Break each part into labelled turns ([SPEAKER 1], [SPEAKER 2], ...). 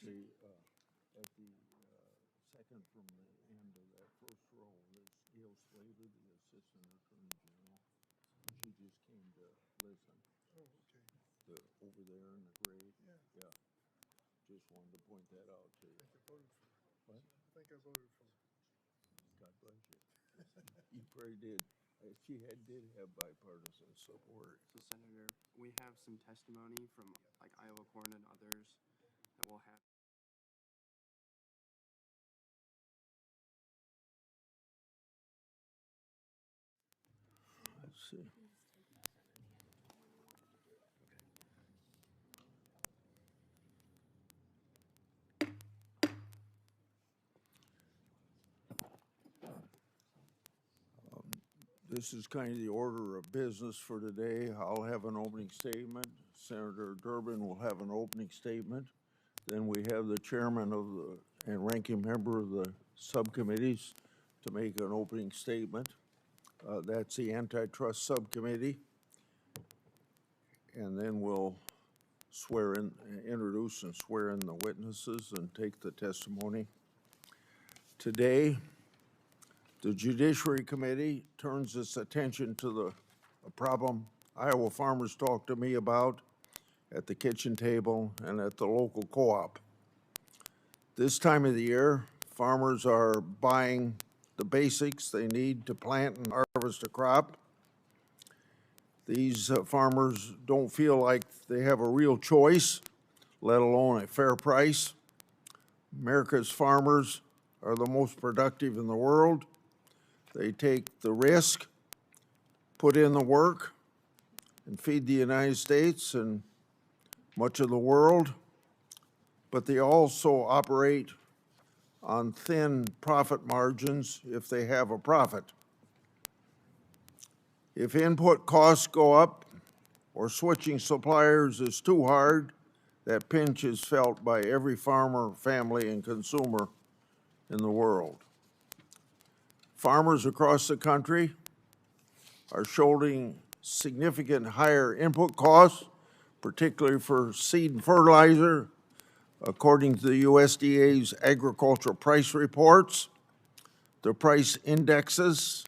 [SPEAKER 1] see, at the second from the end of that first row, there's Gail Slater, the Assistant Attorney General. She just came to listen.
[SPEAKER 2] Oh, okay.
[SPEAKER 1] Over there in the gray.
[SPEAKER 2] Yeah.
[SPEAKER 1] Yeah. Just wanted to point that out to you.
[SPEAKER 2] I think I voted for her.
[SPEAKER 1] What?
[SPEAKER 2] I think I voted for her.
[SPEAKER 1] God bless you. You probably did. She did have bipartisan support.
[SPEAKER 3] So, Senator, we have some testimony from like Iowa Corn and others that will have.
[SPEAKER 1] Let's see. This is kind of the order of business for today. I'll have an opening statement. Senator Durbin will have an opening statement. Then we have the chairman of the and ranking member of the subcommittees to make an opening statement. That's the antitrust subcommittee. And then we'll introduce and swear in the witnesses and take the testimony. Today, the Judiciary Committee turns its attention to a problem Iowa farmers talk to me about at the kitchen table and at the local co-op. This time of the year, farmers are buying the basics they need to plant and harvest a crop. These farmers don't feel like they have a real choice, let alone a fair price. America's farmers are the most productive in the world. They take the risk, put in the work, and feed the United States and much of the world, but they also operate on thin profit margins if they have a profit. If input costs go up or switching suppliers is too hard, that pinch is felt by every farmer, family, and consumer in the world. Farmers across the country are shouldering significant higher input costs, particularly for seed and fertilizer. According to the USDA's agricultural price reports, the price indexes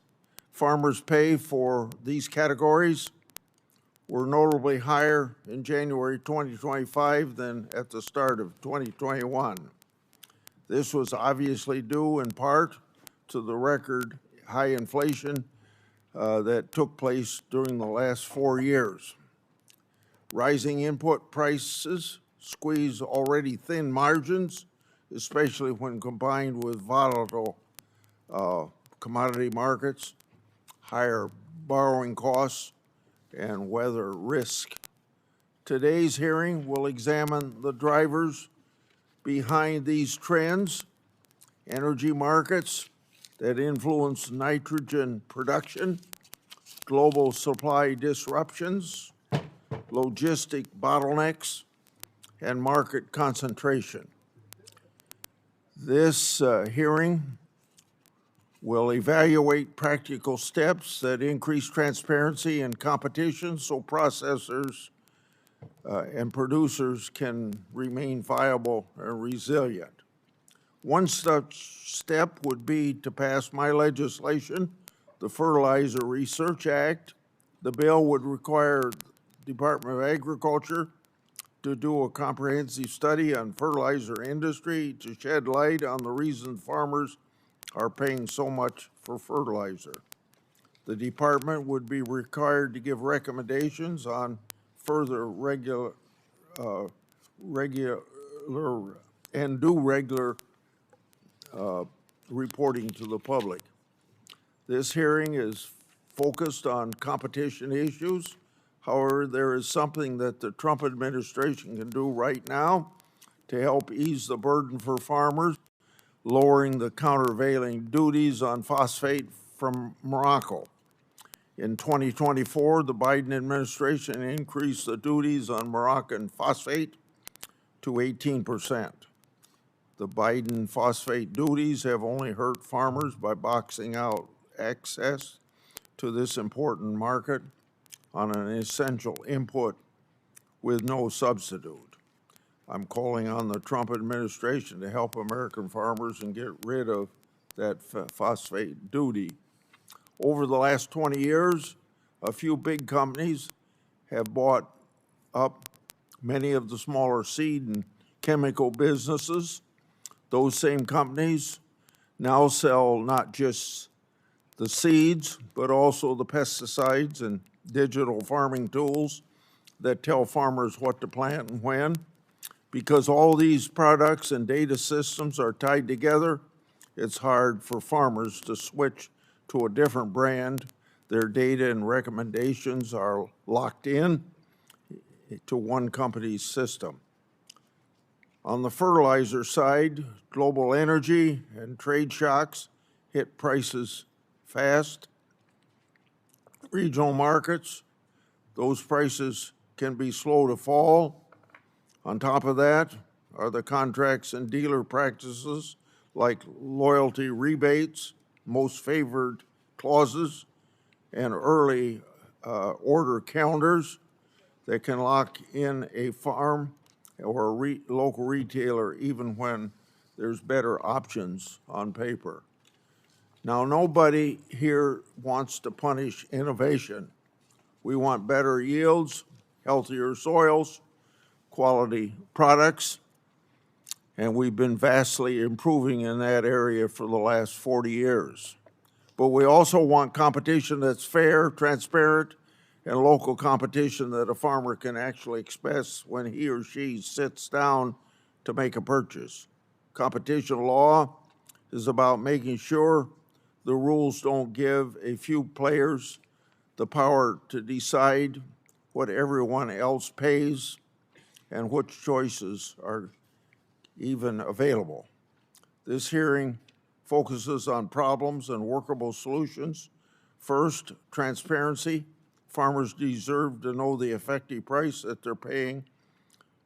[SPEAKER 1] farmers pay for these categories were notably higher in January 2025 than at the start of 2021. This was obviously due in part to the record high inflation that took place during the last 4 years. Rising input prices squeeze already thin margins, especially when combined with volatile commodity markets, higher borrowing costs, and weather risk. Today's hearing will examine the drivers behind these trends, energy markets that influence nitrogen production, global supply disruptions, logistic bottlenecks, and market concentration. This hearing will evaluate practical steps that increase transparency and competition so processors and producers can remain viable and resilient. One such step would be to pass my legislation, the Fertilizer Research Act. The bill would require the Department of Agriculture to do a comprehensive study on fertilizer industry to shed light on the reason farmers are paying so much for fertilizer. The department would be required to give recommendations on further regular reporting to the public. This hearing is focused on competition issues. However, there is something that the Trump administration can do right now to help ease the burden for farmers, lowering the countervailing duties on phosphate from Morocco. In 2024, the Biden administration increased the duties on Moroccan phosphate to 18%. The Biden phosphate duties have only hurt farmers by boxing out access to this important market on an essential input with no substitute. I'm calling on the Trump administration to help American farmers and get rid of that phosphate duty. Over the last 20 years, a few big companies have bought up many of the smaller seed and chemical businesses. Those same companies now sell not just the seeds, but also the pesticides and digital farming tools that tell farmers what to plant and when. Because all these products and data systems are tied together, it's hard for farmers to switch to a different brand. Their data and recommendations are locked in to one company's system. On the fertilizer side, global energy and trade shocks hit prices fast. Regional markets, those prices can be slow to fall. On top of that are the contracts and dealer practices like loyalty rebates, most favored clauses, and early order counters that can lock in a farm or a local retailer even when there's better options on paper. Now, nobody here wants to punish innovation. We want better yields, healthier soils, quality products, and we've been vastly improving in that area for the last 40 years. But we also want competition that's fair, transparent, and local competition that a farmer can actually express when he or she sits down to make a purchase. Competition law is about making sure the rules don't give a few players the power to decide what everyone else pays and which choices are even available. This hearing focuses on problems and workable solutions. First, transparency. Farmers deserve to know the effective price that they're paying,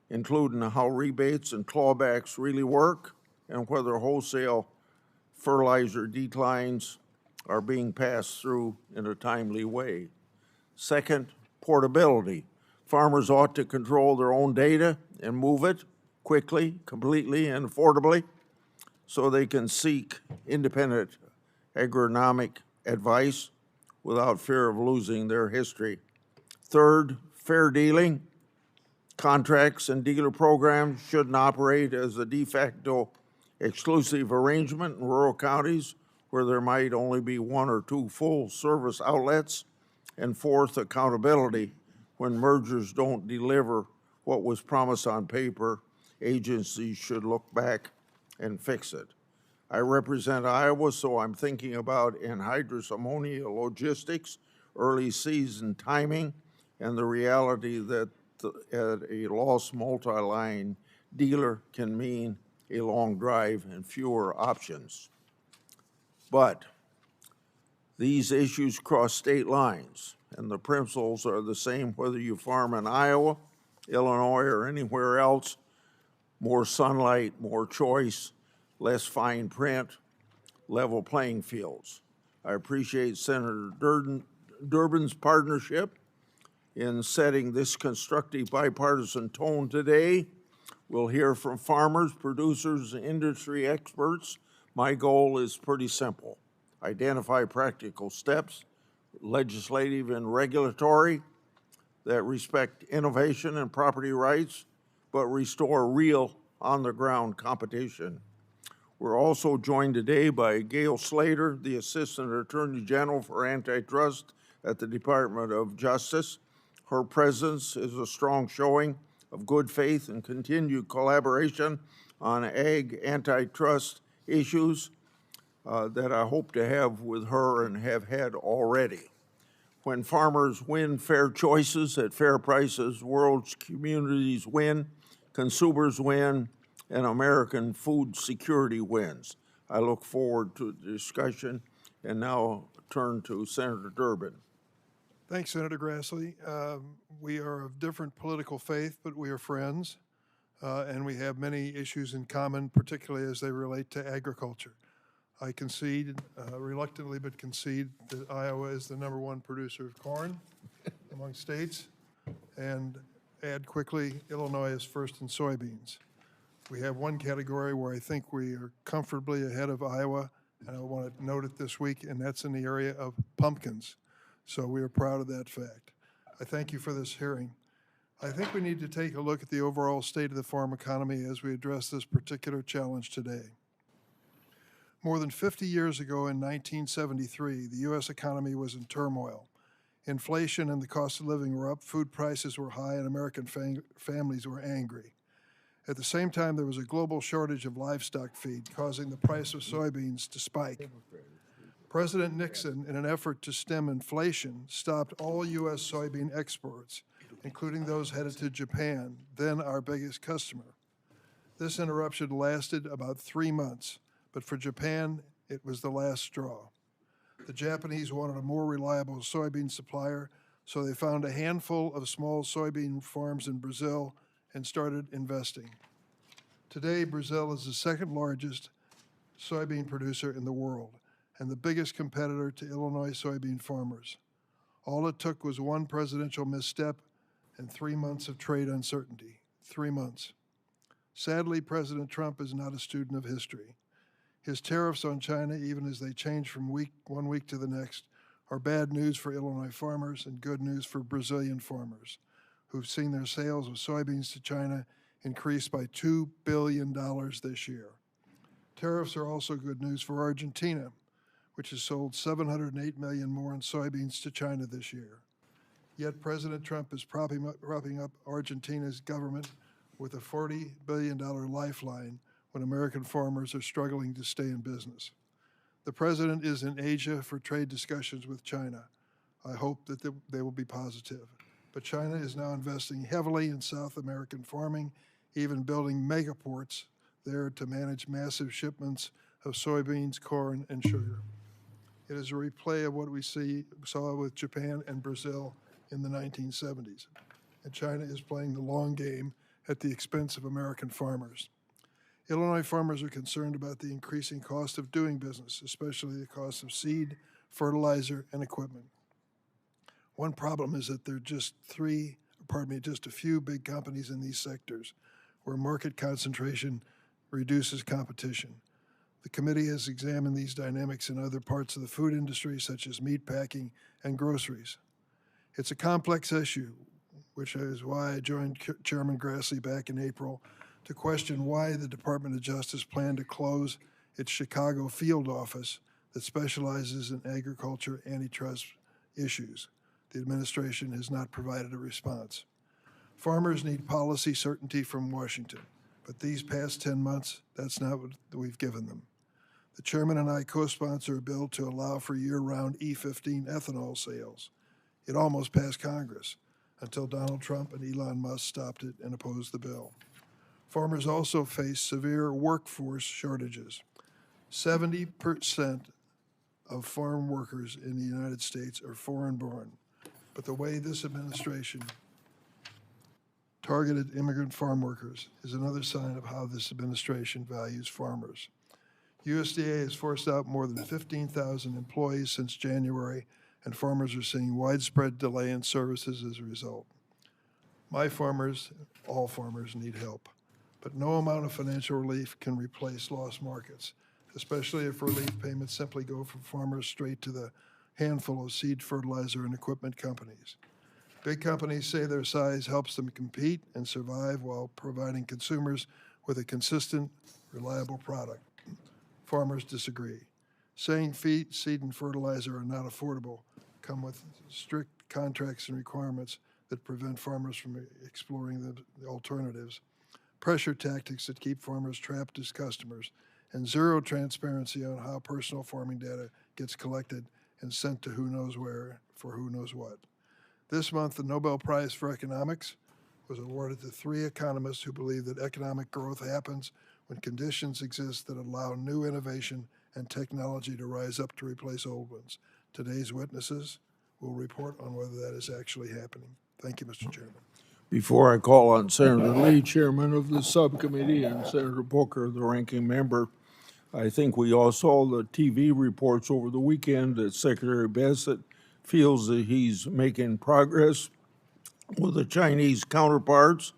[SPEAKER 1] including how rebates and clawbacks really work and whether wholesale fertilizer declines are being passed through in a timely way. Second, portability. Farmers ought to control their own data and move it quickly, completely, and affordably so they can seek independent agronomic advice without fear of losing their history. Third, fair dealing. Contracts and dealer programs shouldn't operate as a de facto exclusive arrangement in rural counties where there might only be one or two full service outlets. And fourth, accountability. When mergers don't deliver what was promised on paper, agencies should look back and fix it. I represent Iowa, so I'm thinking about anhydrous ammonia logistics, early season timing, and the reality that a lost multi-line dealer can mean a long drive and fewer options. But these issues cross state lines, and the principles are the same whether you farm in Iowa, Illinois, or anywhere else. More sunlight, more choice, less fine print, level playing fields. I appreciate Senator Durbin's partnership in setting this constructive bipartisan tone today. We'll hear from farmers, producers, and industry experts. My goal is pretty simple. Identify practical steps, legislative and regulatory, that respect innovation and property rights, but restore real on-the-ground competition. We're also joined today by Gail Slater, the Assistant Attorney General for Antitrust at the Department of Justice. Her presence is a strong showing of good faith and continued collaboration on ag antitrust issues that I hope to have with her and have had already. When farmers win fair choices at fair prices, world's communities win, consumers win, and American food security wins. I look forward to the discussion and now turn to Senator Durbin.
[SPEAKER 2] Thanks, Senator Grassley. We are of different political faith, but we are friends, and we have many issues in common, particularly as they relate to agriculture. I concede, reluctantly, but concede that Iowa is the #1 producer of corn among states, and add quickly, Illinois is first in soybeans. We have one category where I think we are comfortably ahead of Iowa, and I want to note it this week, and that's in the area of pumpkins. So we are proud of that fact. I thank you for this hearing. I think we need to take a look at the overall state of the farm economy as we address this particular challenge today. More than 50 years ago in 1973, the U.S. economy was in turmoil. Inflation and the cost of living were up, food prices were high, and American families were angry. At the same time, there was a global shortage of livestock feed, causing the price of soybeans to spike. President Nixon, in an effort to stem inflation, stopped all U.S. soybean exports, including those headed to Japan, then our biggest customer. This interruption lasted about 3 months, but for Japan, it was the last straw. The Japanese wanted a more reliable soybean supplier, so they found a handful of small soybean farms in Brazil and started investing. Today, Brazil is the second largest soybean producer in the world and the biggest competitor to Illinois soybean farmers. All it took was one presidential misstep and 3 months of trade uncertainty. 3 months. Sadly, President Trump is not a student of history. His tariffs on China, even as they change from one week to the next, are bad news for Illinois farmers and good news for Brazilian farmers, who've seen their sales of soybeans to China increase by $2 billion this year. Tariffs are also good news for Argentina, which has sold $708 million more in soybeans to China this year. Yet President Trump is propping up Argentina's government with a $40 billion lifeline when American farmers are struggling to stay in business. The president is in Asia for trade discussions with China. I hope that they will be positive. But China is now investing heavily in South American farming, even building megaports there to manage massive shipments of soybeans, corn, and sugar. It is a replay of what we saw with Japan and Brazil in the 1970s. And China is playing the long game at the expense of American farmers. Illinois farmers are concerned about the increasing cost of doing business, especially the cost of seed, fertilizer, and equipment. One problem is that there are just a few big companies in these sectors where market concentration reduces competition. The committee has examined these dynamics in other parts of the food industry, such as meat packing and groceries. It's a complex issue, which is why I joined Chairman Grassley back in April to question why the Department of Justice planned to close its Chicago field office that specializes in agriculture antitrust issues. The administration has not provided a response. Farmers need policy certainty from Washington, but these past 10 months, that's not what we've given them. The chairman and I co-sponsor a bill to allow for year-round E15 ethanol sales. It almost passed Congress until Donald Trump and Elon Musk stopped it and opposed the bill. Farmers also face severe workforce shortages. 70% of farm workers in the United States are foreign-born, but the way this administration targeted immigrant farm workers is another sign of how this administration values farmers. USDA has forced out more than 15,000 employees since January, and farmers are seeing widespread delay in services as a result. My farmers, all farmers, need help, but no amount of financial relief can replace lost markets, especially if relief payments simply go from farmers straight to the handful of seed, fertilizer, and equipment companies. Big companies say their size helps them compete and survive while providing consumers with a consistent, reliable product. Farmers disagree. Saying feed, seed, and fertilizer are not affordable come with strict contracts and requirements that prevent farmers from exploring the alternatives, pressure tactics that keep farmers trapped as customers, and zero transparency on how personal farming data gets collected and sent to who knows where for who knows what. This month, the Nobel Prize for Economics was awarded to 3 economists who believe that economic growth happens when conditions exist that allow new innovation and technology to rise up to replace old ones. Today's witnesses will report on whether that is actually happening. Thank you, Mr. Chairman.
[SPEAKER 1] Before I call on Senator Lee, chairman of the subcommittee, and Senator Booker, the ranking member, I think we all saw the TV reports over the weekend that Secretary Bassett feels that he's making progress with the Chinese counterparts.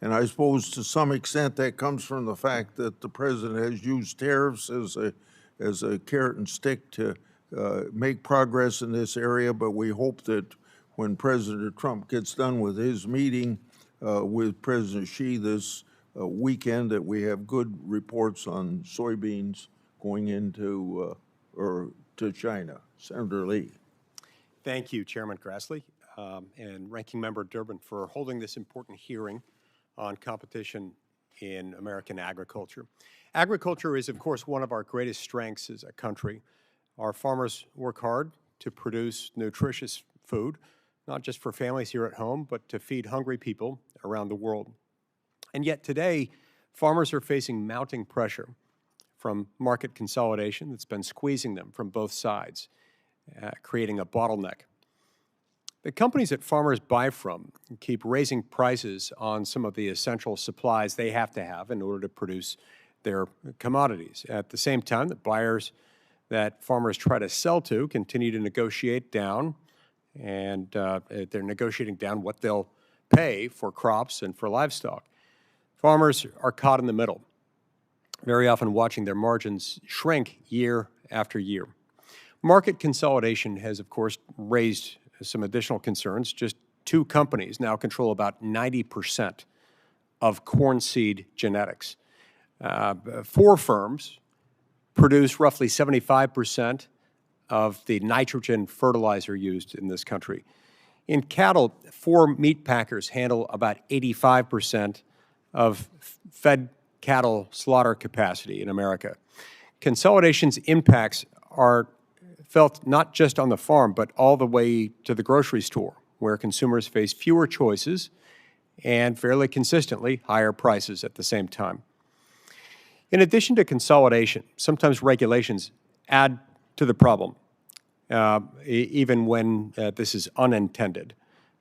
[SPEAKER 1] And I suppose to some extent that comes from the fact that the president has used tariffs as a carrot and stick to make progress in this area. But we hope that when President Trump gets done with his meeting with President Xi this weekend, that we have good reports on soybeans going into or to China. Senator Lee.
[SPEAKER 4] Thank you, Chairman Grassley, and Ranking Member Durbin for holding this important hearing on competition in American agriculture. Agriculture is, of course, one of our greatest strengths as a country. Our farmers work hard to produce nutritious food, not just for families here at home, but to feed hungry people around the world. And yet today, farmers are facing mounting pressure from market consolidation that's been squeezing them from both sides, creating a bottleneck. The companies that farmers buy from keep raising prices on some of the essential supplies they have to have in order to produce their commodities. At the same time, the buyers that farmers try to sell to continue to negotiate down, and they're negotiating down what they'll pay for crops and for livestock. Farmers are caught in the middle, very often watching their margins shrink year after year. Market consolidation has, of course, raised some additional concerns. Just 2 companies now control about 90% of corn seed genetics. 4 firms produce roughly 75% of the nitrogen fertilizer used in this country. In cattle, 4 meat packers handle about 85% of fed cattle slaughter capacity in America. Consolidation's impacts are felt not just on the farm, but all the way to the grocery store, where consumers face fewer choices and fairly consistently higher prices at the same time. In addition to consolidation, sometimes regulations add to the problem, even when this is unintended,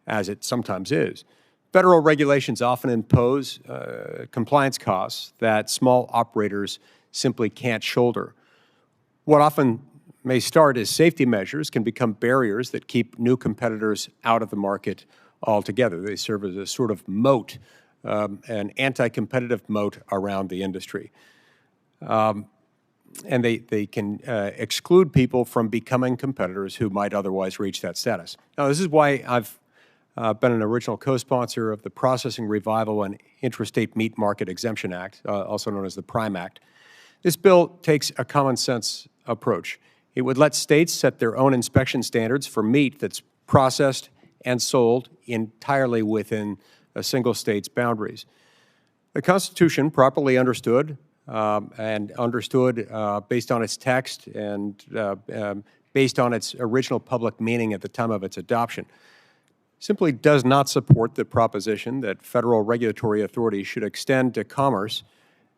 [SPEAKER 4] as it sometimes is. Federal regulations often impose compliance costs that small operators simply can't shoulder. What often may start as safety measures can become barriers that keep new competitors out of the market altogether. They serve as a sort of moat, an anti-competitive moat around the industry. And they can exclude people from becoming competitors who might otherwise reach that status. Now, this is why I've been an original co-sponsor of the Processing Revival and Intrastate Meat Market Exemption Act, also known as the PRIME Act. This bill takes a common sense approach. It would let states set their own inspection standards for meat that's processed and sold entirely within a single state's boundaries. The Constitution, properly understood based on its text and based on its original public meaning at the time of its adoption, simply does not support the proposition that federal regulatory authority should extend to commerce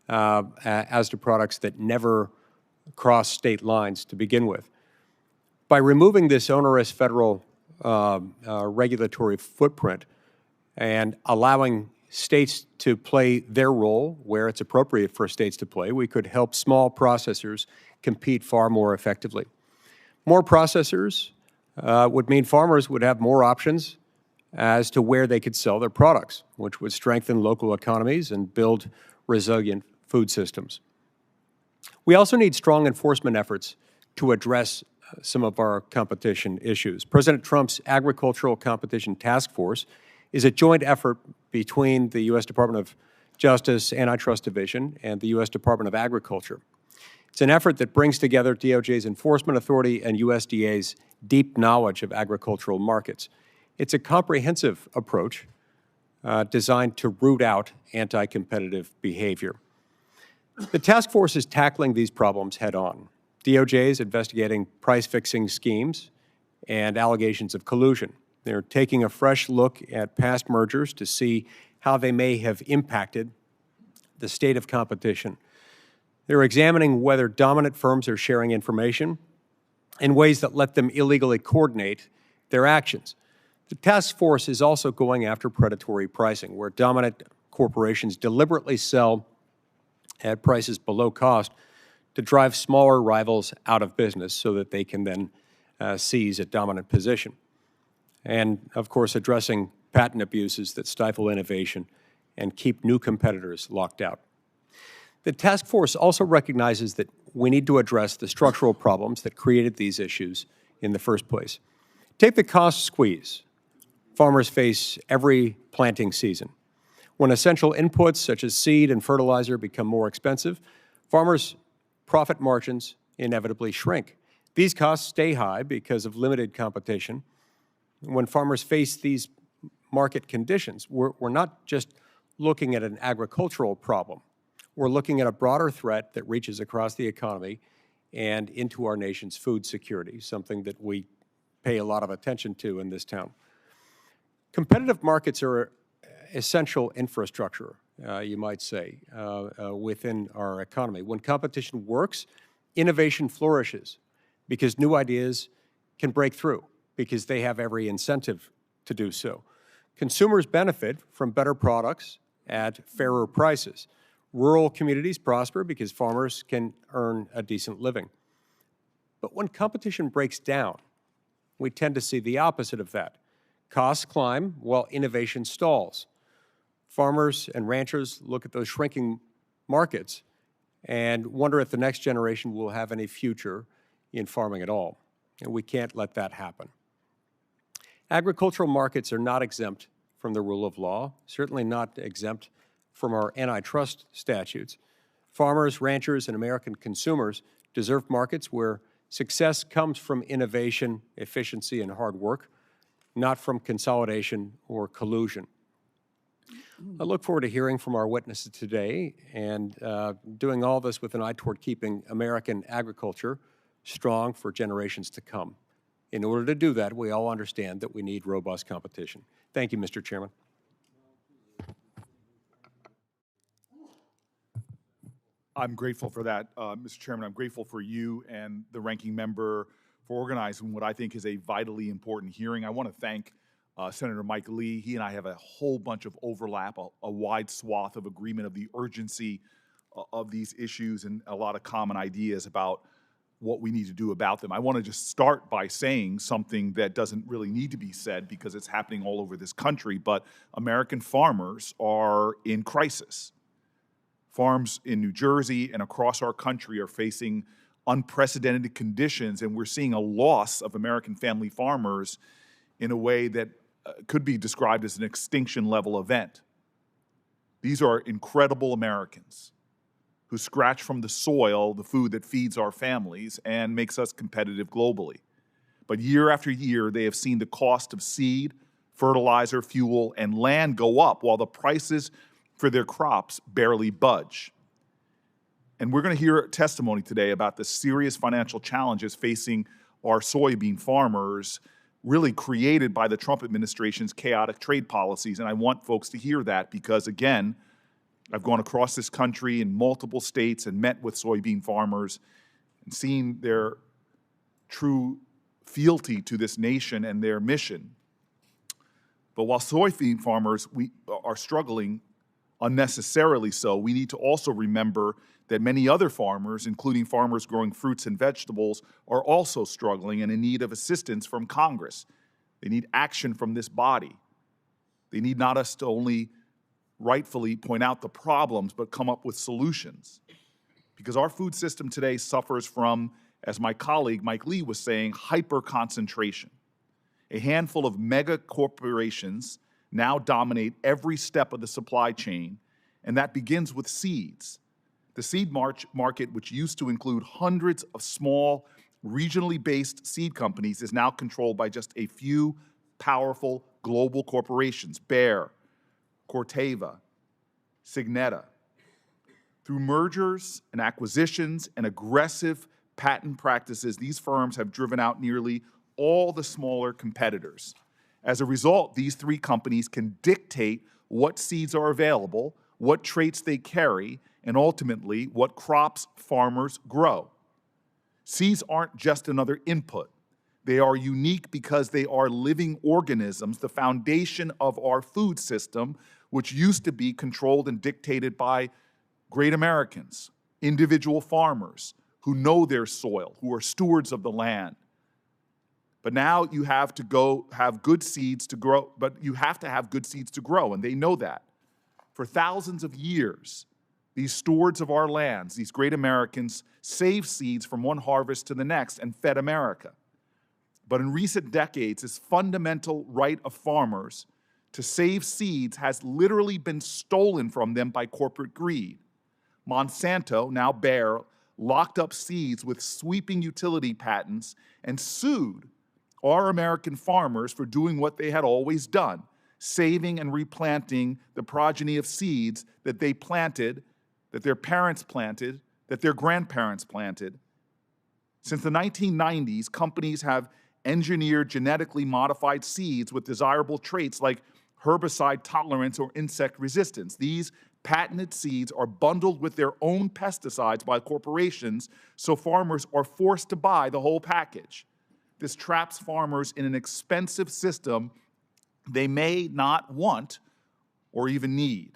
[SPEAKER 4] as to products that never cross state lines to begin with. By removing this onerous federal regulatory footprint and allowing states to play their role where it's appropriate for states to play, we could help small processors compete far more effectively. More processors would mean farmers would have more options as to where they could sell their products, which would strengthen local economies and build resilient food systems. We also need strong enforcement efforts to address some of our competition issues. President Trump's Agricultural Competition Task Force is a joint effort between the U.S. Department of Justice Antitrust Division and the U.S. Department of Agriculture. It's an effort that brings together DOJ's Enforcement Authority and USDA's deep knowledge of agricultural markets. It's a comprehensive approach designed to root out anti-competitive behavior. The task force is tackling these problems head-on. DOJ is investigating price-fixing schemes and allegations of collusion. They're taking a fresh look at past mergers to see how they may have impacted the state of competition. They're examining whether dominant firms are sharing information in ways that let them illegally coordinate their actions. The task force is also going after predatory pricing, where dominant corporations deliberately sell at prices below cost to drive smaller rivals out of business so that they can then seize a dominant position. And, of course, addressing patent abuses that stifle innovation and keep new competitors locked out. The task force also recognizes that we need to address the structural problems that created these issues in the first place. Take the cost squeeze farmers face every planting season. When essential inputs such as seed and fertilizer become more expensive, farmers' profit margins inevitably shrink. These costs stay high because of limited competition. When farmers face these market conditions, we're not just looking at an agricultural problem. We're looking at a broader threat that reaches across the economy and into our nation's food security, something that we pay a lot of attention to in this town. Competitive markets are essential infrastructure, you might say, within our economy. When competition works, innovation flourishes because new ideas can break through, because they have every incentive to do so. Consumers benefit from better products at fairer prices. Rural communities prosper because farmers can earn a decent living. But when competition breaks down, we tend to see the opposite of that. Costs climb while innovation stalls. Farmers and ranchers look at those shrinking markets and wonder if the next generation will have any future in farming at all. And we can't let that happen. Agricultural markets are not exempt from the rule of law, certainly not exempt from our antitrust statutes. Farmers, ranchers, and American consumers deserve markets where success comes from innovation, efficiency, and hard work, not from consolidation or collusion. I look forward to hearing from our witnesses today and doing all this with an eye toward keeping American agriculture strong for generations to come. In order to do that, we all understand that we need robust competition. Thank you, Mr. Chairman.
[SPEAKER 5] I'm grateful for that, Mr. Chairman. I'm grateful for you and the ranking member for organizing what I think is a vitally important hearing. I want to thank Senator Mike Lee. He and I have a whole bunch of overlap, a wide swath of agreement of the urgency of these issues and a lot of common ideas about what we need to do about them. I want to just start by saying something that doesn't really need to be said because it's happening all over this country, but American farmers are in crisis. Farms in New Jersey and across our country are facing unprecedented conditions, and we're seeing a loss of American family farmers in a way that could be described as an extinction level event. These are incredible Americans who scratch from the soil the food that feeds our families and makes us competitive globally. But year after year, they have seen the cost of seed, fertilizer, fuel, and land go up while the prices for their crops barely budge. And we're going to hear testimony today about the serious financial challenges facing our soybean farmers, really created by the Trump administration's chaotic trade policies. And I want folks to hear that because, again, I've gone across this country in multiple states and met with soybean farmers and seen their true fealty to this nation and their mission. But while soybean farmers are struggling unnecessarily so, we need to also remember that many other farmers, including farmers growing fruits and vegetables, are also struggling and in need of assistance from Congress. They need action from this body. They need not us to only rightfully point out the problems, but come up with solutions. Because our food system today suffers from, as my colleague Mike Lee was saying, hyper-concentration. A handful of mega corporations now dominate every step of the supply chain, and that begins with seeds. The seed market, which used to include hundreds of small, regionally based seed companies, is now controlled by just a few powerful global corporations, Bayer, Corteva, Signeta. Through mergers and acquisitions and aggressive patent practices, these firms have driven out nearly all the smaller competitors. As a result, these three companies can dictate what seeds are available, what traits they carry, and ultimately what crops farmers grow. Seeds aren't just another input. They are unique because they are living organisms, the foundation of our food system, which used to be controlled and dictated by great Americans, individual farmers who know their soil, who are stewards of the land. But now you have to go have good seeds to grow, but you have to have good seeds to grow, and they know that. For thousands of years, these stewards of our lands, these great Americans, saved seeds from one harvest to the next and fed America. But in recent decades, this fundamental right of farmers to save seeds has literally been stolen from them by corporate greed. Monsanto, now Bayer, locked up seeds with sweeping utility patents and sued our American farmers for doing what they had always done, saving and replanting the progeny of seeds that they planted, that their parents planted, that their grandparents planted. Since the 1990s, companies have engineered genetically modified seeds with desirable traits like herbicide tolerance or insect resistance. These patented seeds are bundled with their own pesticides by corporations, so farmers are forced to buy the whole package. This traps farmers in an expensive system they may not want or even need.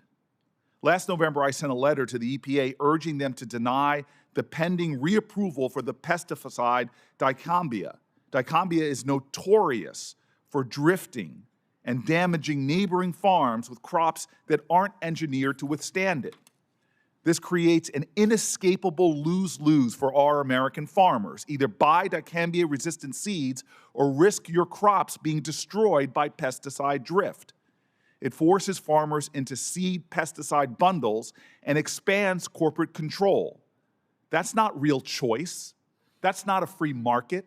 [SPEAKER 5] Last November, I sent a letter to the EPA urging them to deny the pending reapproval for the pesticide dicamba. Dicamba is notorious for drifting and damaging neighboring farms with crops that aren't engineered to withstand it. This creates an inescapable lose-lose for our American farmers. Either buy dicamba-resistant seeds or risk your crops being destroyed by pesticide drift. It forces farmers into seed pesticide bundles and expands corporate control. That's not real choice. That's not a free market.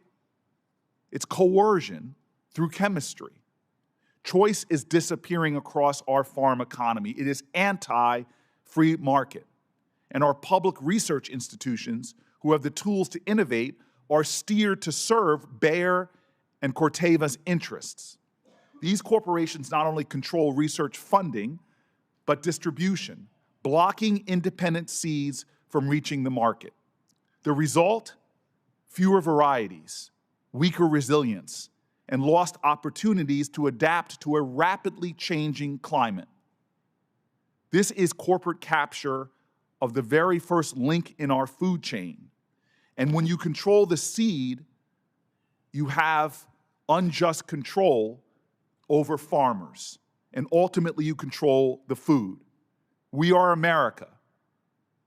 [SPEAKER 5] It's coercion through chemistry. Choice is disappearing across our farm economy. It is anti-free market. And our public research institutions, who have the tools to innovate, are steered to serve Bayer and Corteva's interests. These corporations not only control research funding, but distribution, blocking independent seeds from reaching the market. The result? Fewer varieties, weaker resilience, and lost opportunities to adapt to a rapidly changing climate. This is corporate capture of the very first link in our food chain. And when you control the seed, you have unjust control over farmers, and ultimately you control the food. We are America,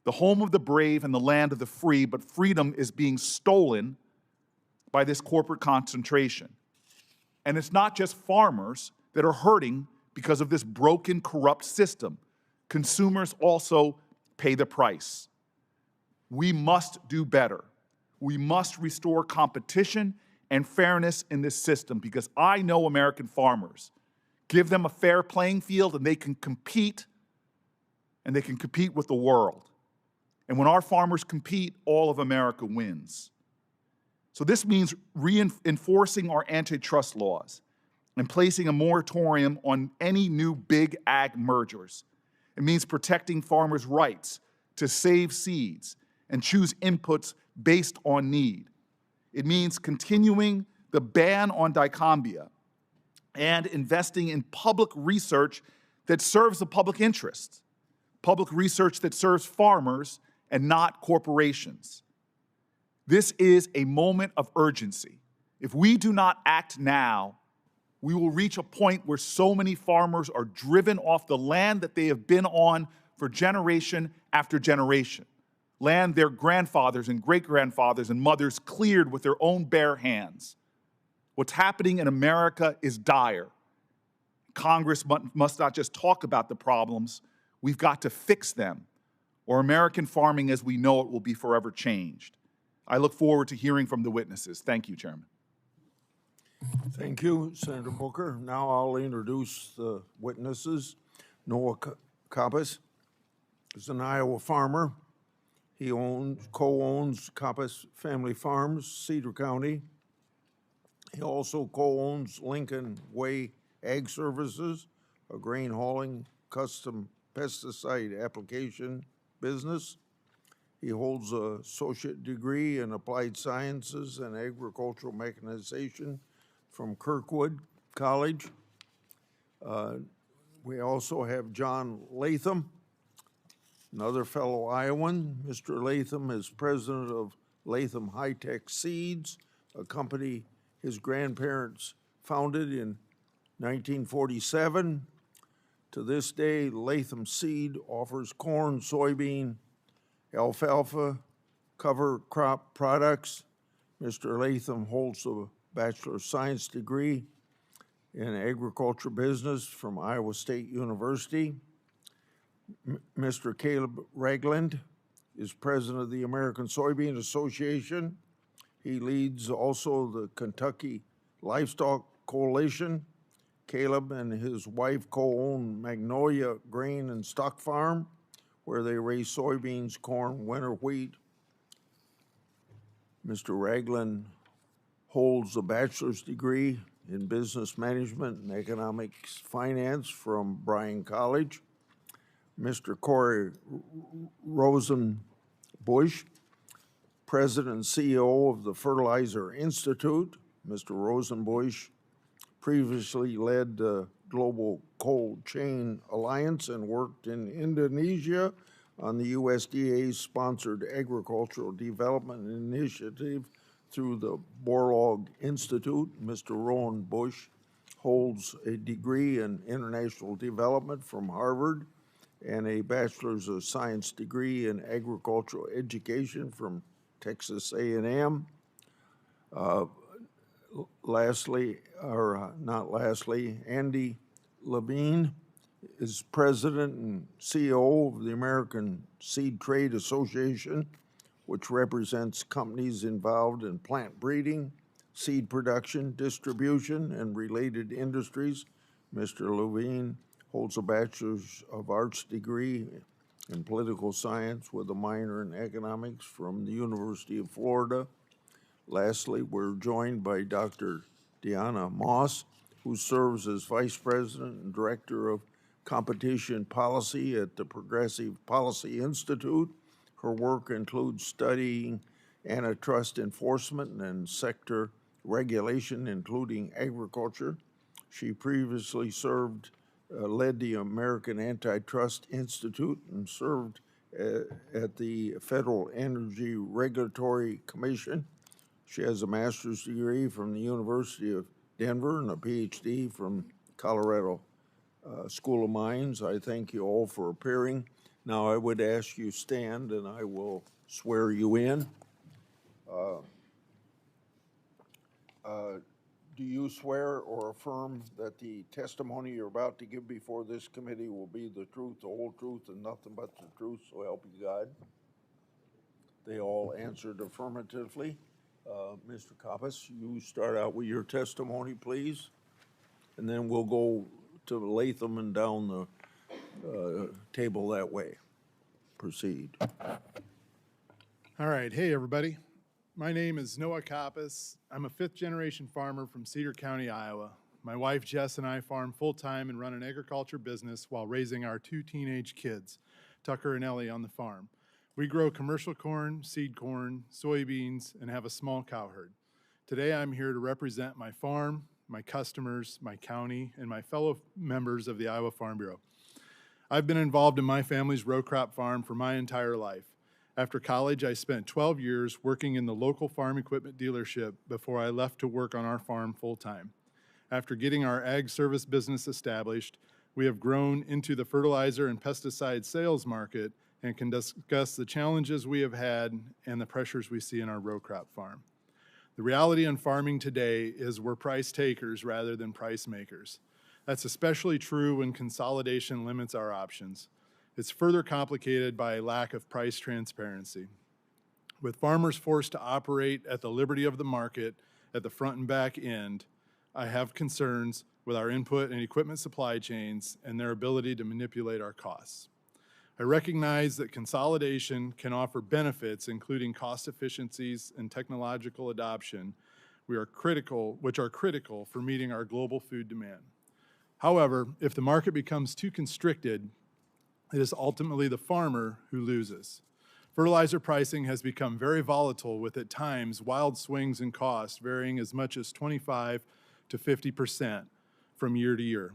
[SPEAKER 5] the home of the brave and the land of the free, but freedom is being stolen by this corporate concentration. And it's not just farmers that are hurting because of this broken, corrupt system. Consumers also pay the price. We must do better. We must restore competition and fairness in this system because I know American farmers. Give them a fair playing field and they can compete with the world. And when our farmers compete, all of America wins. So this means reinforcing our antitrust laws and placing a moratorium on any new big ag mergers. It means protecting farmers' rights to save seeds and choose inputs based on need. It means continuing the ban on dicamba and investing in public research that serves the public interest, public research that serves farmers and not corporations. This is a moment of urgency. If we do not act now, we will reach a point where so many farmers are driven off the land that they have been on for generation after generation, land their grandfathers and great-grandfathers and mothers cleared with their own bare hands. What's happening in America is dire. Congress must not just talk about the problems, we've got to fix them, or American farming as we know it will be forever changed. I look forward to hearing from the witnesses. Thank you, Chairman.
[SPEAKER 1] Thank you, Senator Booker. Now I'll introduce the witnesses. Noah Coppess is an Iowa farmer. He co-owns Coppess Family Farms, Cedar County. He also co-owns Lincoln Way Ag Services, a grain hauling custom pesticide application business. He holds an associate degree in applied sciences and agricultural mechanization from Kirkwood College. We also have John Latham, another fellow Iowan. Mr. Latham is president of Latham High-Tech Seeds, a company his grandparents founded in 1947. To this day, Latham Seed offers corn, soybean, alfalfa, cover crop products. Mr. Latham holds a Bachelor of Science degree in agriculture business from Iowa State University. Mr. Caleb Ragland is president of the American Soybean Association. He leads also the Kentucky Livestock Coalition. Caleb and his wife co-own Magnolia Grain and Stock Farm, where they raise soybeans, corn, winter wheat. Mr. Ragland holds a bachelor's degree in business management and economics finance from Bryan College. Mr. Corey Rosenbusch, president and CEO of the Fertilizer Institute. Mr. Rosenbusch previously led the Global Cold Chain Alliance and worked in Indonesia on the USDA's sponsored agricultural development initiative through the Borlaug Institute. Mr. Rosenbusch holds a degree in international development from Harvard and a Bachelor's of Science degree in agricultural education from Texas A&M. Andy LaVigne is president and CEO of the American Seed Trade Association, which represents companies involved in plant breeding, seed production, distribution, and related industries. Mr. LaVigne holds a Bachelor's of Arts degree in political science with a minor in economics from the University of Florida. Lastly, we're joined by Dr. Deanna Moss, who serves as Vice President and Director of Competition Policy at the Progressive Policy Institute. Her work includes studying antitrust enforcement and sector regulation, including agriculture. She previously led the American Antitrust Institute and served at the Federal Energy Regulatory Commission. She has a master's degree from the University of Denver and a PhD from Colorado School of Mines. I thank you all for appearing. Now I would ask you stand and I will swear you in. Do you swear or affirm that the testimony you're about to give before this committee will be the truth, the whole truth, and nothing but the truth, so help you God? They all answered affirmatively. Mr. Coppess, you start out with your testimony, please, and then we'll go to Latham and down the table that way. Proceed.
[SPEAKER 6] All right. Hey, everybody. My name is Noah Coppess. I'm a fifth-generation farmer from Cedar County, Iowa. My wife, Jess, and I farm full-time and run an agriculture business while raising our two teenage kids, Tucker and Ellie, on the farm. We grow commercial corn, seed corn, soybeans, and have a small cow herd. Today, I'm here to represent my farm, my customers, my county, and my fellow members of the Iowa Farm Bureau. I've been involved in my family's row crop farm for my entire life. After college, I spent 12 years working in the local farm equipment dealership before I left to work on our farm full-time. After getting our ag service business established, we have grown into the fertilizer and pesticide sales market and can discuss the challenges we have had and the pressures we see in our row crop farm. The reality in farming today is we're price takers rather than price makers. That's especially true when consolidation limits our options. It's further complicated by a lack of price transparency. With farmers forced to operate at the liberty of the market at the front and back end, I have concerns with our input and equipment supply chains and their ability to manipulate our costs. I recognize that consolidation can offer benefits, including cost efficiencies and technological adoption, which are critical for meeting our global food demand. However, if the market becomes too constricted, it is ultimately the farmer who loses. Fertilizer pricing has become very volatile, with at times wild swings in cost varying as much as 25 to 50% from year to year.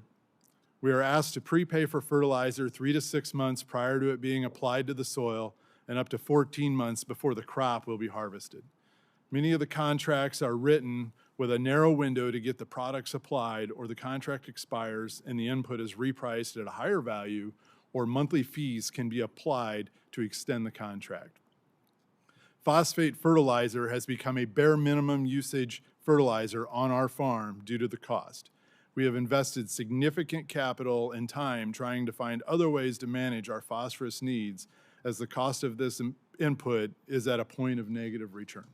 [SPEAKER 6] We are asked to prepay for fertilizer 3 to 6 months prior to it being applied to the soil and up to 14 months before the crop will be harvested. Many of the contracts are written with a narrow window to get the product supplied, or the contract expires and the input is repriced at a higher value, or monthly fees can be applied to extend the contract. Phosphate fertilizer has become a bare minimum usage fertilizer on our farm due to the cost. We have invested significant capital and time trying to find other ways to manage our phosphorus needs, as the cost of this input is at a point of negative return.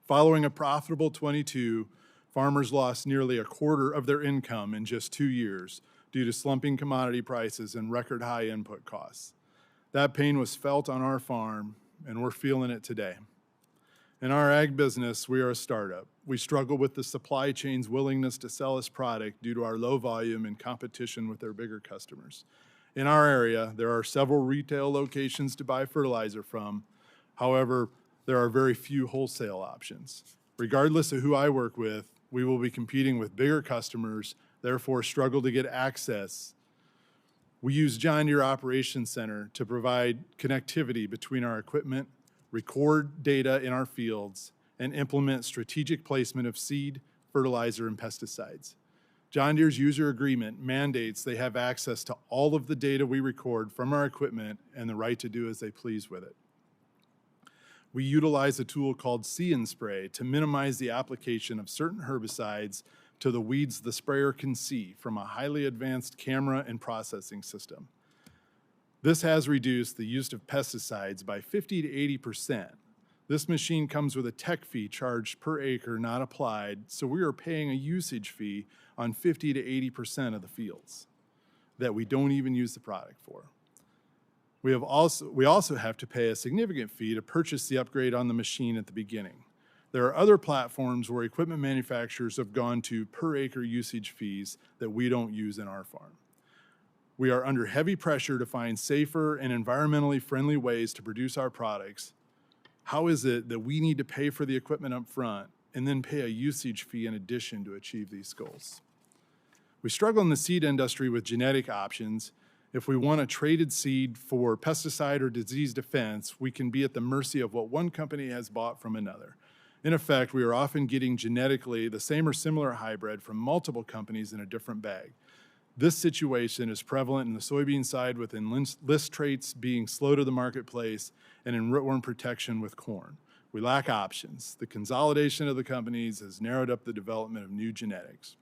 [SPEAKER 6] Following a profitable 22, farmers lost nearly a quarter of their income in just 2 years due to slumping commodity prices and record high input costs. That pain was felt on our farm, and we're feeling it today. In our ag business, we are a startup. We struggle with the supply chain's willingness to sell us product due to our low volume and competition with their bigger customers. In our area, there are several retail locations to buy fertilizer from. However, there are very few wholesale options. Regardless of who I work with, we will be competing with bigger customers, therefore struggle to get access. We use John Deere Operations Center to provide connectivity between our equipment, record data in our fields, and implement strategic placement of seed, fertilizer, and pesticides. John Deere's user agreement mandates they have access to all of the data we record from our equipment and the right to do as they please with it. We utilize a tool called See and Spray to minimize the application of certain herbicides to the weeds the sprayer can see from a highly advanced camera and processing system. This has reduced the use of pesticides by 50 to 80%. This machine comes with a tech fee charged per acre not applied, so we are paying a usage fee on 50 to 80% of the fields that we don't even use the product for. We also have to pay a significant fee to purchase the upgrade on the machine at the beginning. There are other platforms where equipment manufacturers have gone to per acre usage fees that we don't use in our farm. We are under heavy pressure to find safer and environmentally friendly ways to produce our products. How is it that we need to pay for the equipment up front and then pay a usage fee in addition to achieve these goals? We struggle in the seed industry with genetic options. If we want a traded seed for pesticide or disease defense, we can be at the mercy of what one company has bought from another. In effect, we are often getting genetically the same or similar hybrid from multiple companies in a different bag. This situation is prevalent in the soybean side with enlist traits being slow to the marketplace and in rootworm protection with corn. We lack options. The consolidation of the companies has narrowed up the development of new genetics.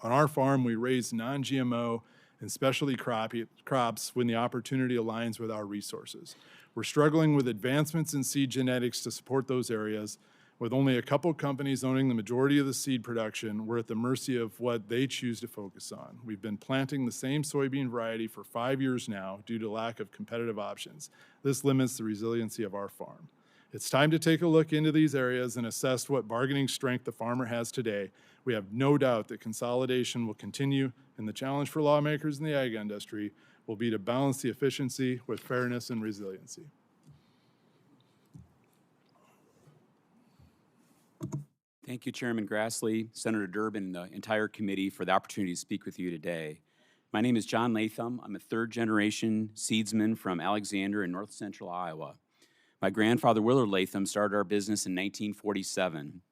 [SPEAKER 6] On our farm, we raise non-GMO and specialty crops when the opportunity aligns with our resources. We're struggling with advancements in seed genetics to support those areas. With only a couple companies owning the majority of the seed production, we're at the mercy of what they choose to focus on. We've been planting the same soybean variety for 5 years now due to lack of competitive options. This limits the resiliency of our farm. It's time to take a look into these areas and assess what bargaining strength the farmer has today. We have no doubt that consolidation will continue, and the challenge for lawmakers in the ag industry will be to balance the efficiency with fairness and resiliency.
[SPEAKER 7] Thank you, Chairman Grassley, Senator Durbin, and the entire committee for the opportunity to speak with you today. My name is John Latham. I'm a third-generation seedsman from Alexander in north central Iowa. My grandfather, Willard Latham, started our business in 1947.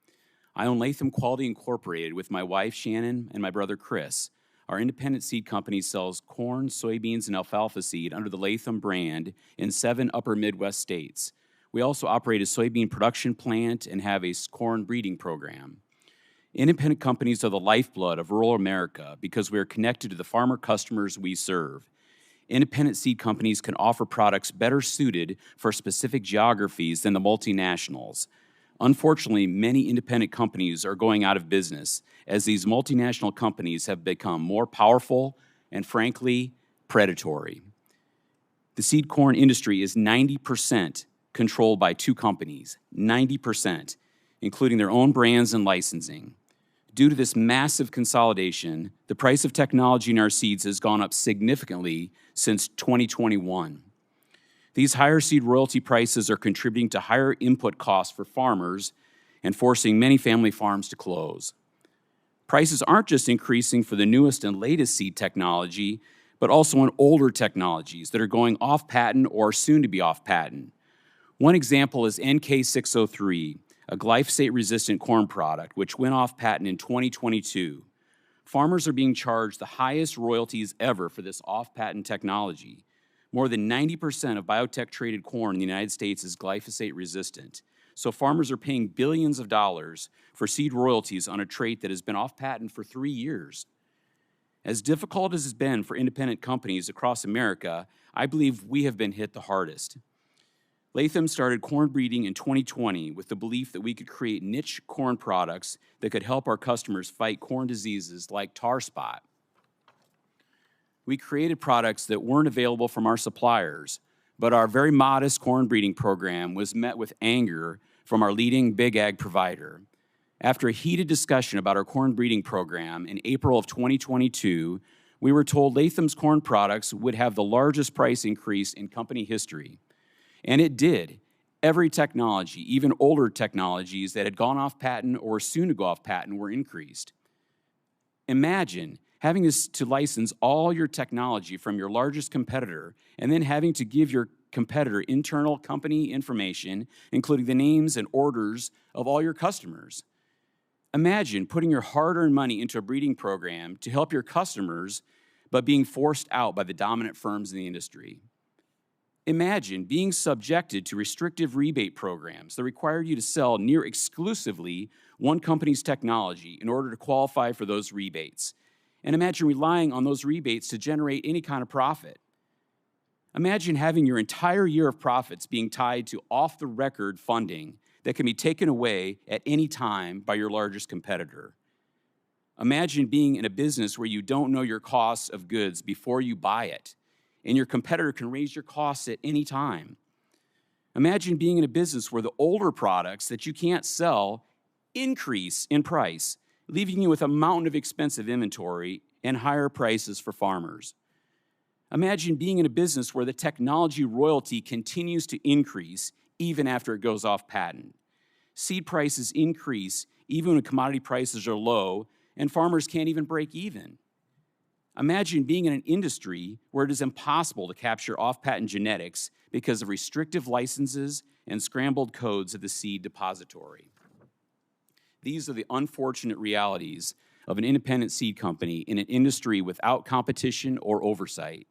[SPEAKER 7] I own Latham Quality Incorporated with my wife, Shannon, and my brother, Chris. Our independent seed company sells corn, soybeans, and alfalfa seed under the Latham brand in 7 upper Midwest states. We also operate a soybean production plant and have a corn breeding program. Independent companies are the lifeblood of rural America because we are connected to the farmer customers we serve. Independent seed companies can offer products better suited for specific geographies than the multinationals. Unfortunately, many independent companies are going out of business as these multinational companies have become more powerful and, frankly, predatory. The seed corn industry is 90% controlled by 2 companies, 90%, including their own brands and licensing. Due to this massive consolidation, the price of technology in our seeds has gone up significantly since 2021. These higher seed royalty prices are contributing to higher input costs for farmers and forcing many family farms to close. Prices aren't just increasing for the newest and latest seed technology, but also in older technologies that are going off patent or soon to be off patent. One example is NK603, a glyphosate-resistant corn product, which went off patent in 2022. Farmers are being charged the highest royalties ever for this off-patent technology. More than 90% of biotech-traded corn in the United States is glyphosate-resistant. So farmers are paying billions of dollars for seed royalties on a trait that has been off patent for 3 years. As difficult as it's been for independent companies across America, I believe we have been hit the hardest. Latham started corn breeding in 2020 with the belief that we could create niche corn products that could help our customers fight corn diseases like tar spot. We created products that weren't available from our suppliers, but our very modest corn breeding program was met with anger from our leading big ag provider. After a heated discussion about our corn breeding program in April of 2022, we were told Latham's corn products would have the largest price increase in company history. And it did. Every technology, even older technologies that had gone off patent or were soon to go off patent, were increased. Imagine having to license all your technology from your largest competitor and then having to give your competitor internal company information, including the names and orders of all your customers. Imagine putting your hard-earned money into a breeding program to help your customers, but being forced out by the dominant firms in the industry. Imagine being subjected to restrictive rebate programs that require you to sell near exclusively one company's technology in order to qualify for those rebates. And imagine relying on those rebates to generate any kind of profit. Imagine having your entire year of profits being tied to off-the-record funding that can be taken away at any time by your largest competitor. Imagine being in a business where you don't know your costs of goods before you buy it, and your competitor can raise your costs at any time. Imagine being in a business where the older products that you can't sell increase in price, leaving you with a mountain of expensive inventory and higher prices for farmers. Imagine being in a business where the technology royalty continues to increase even after it goes off patent. Seed prices increase even when commodity prices are low and farmers can't even break even. Imagine being in an industry where it is impossible to capture off-patent genetics because of restrictive licenses and scrambled codes at the seed depository. These are the unfortunate realities of an independent seed company in an industry without competition or oversight.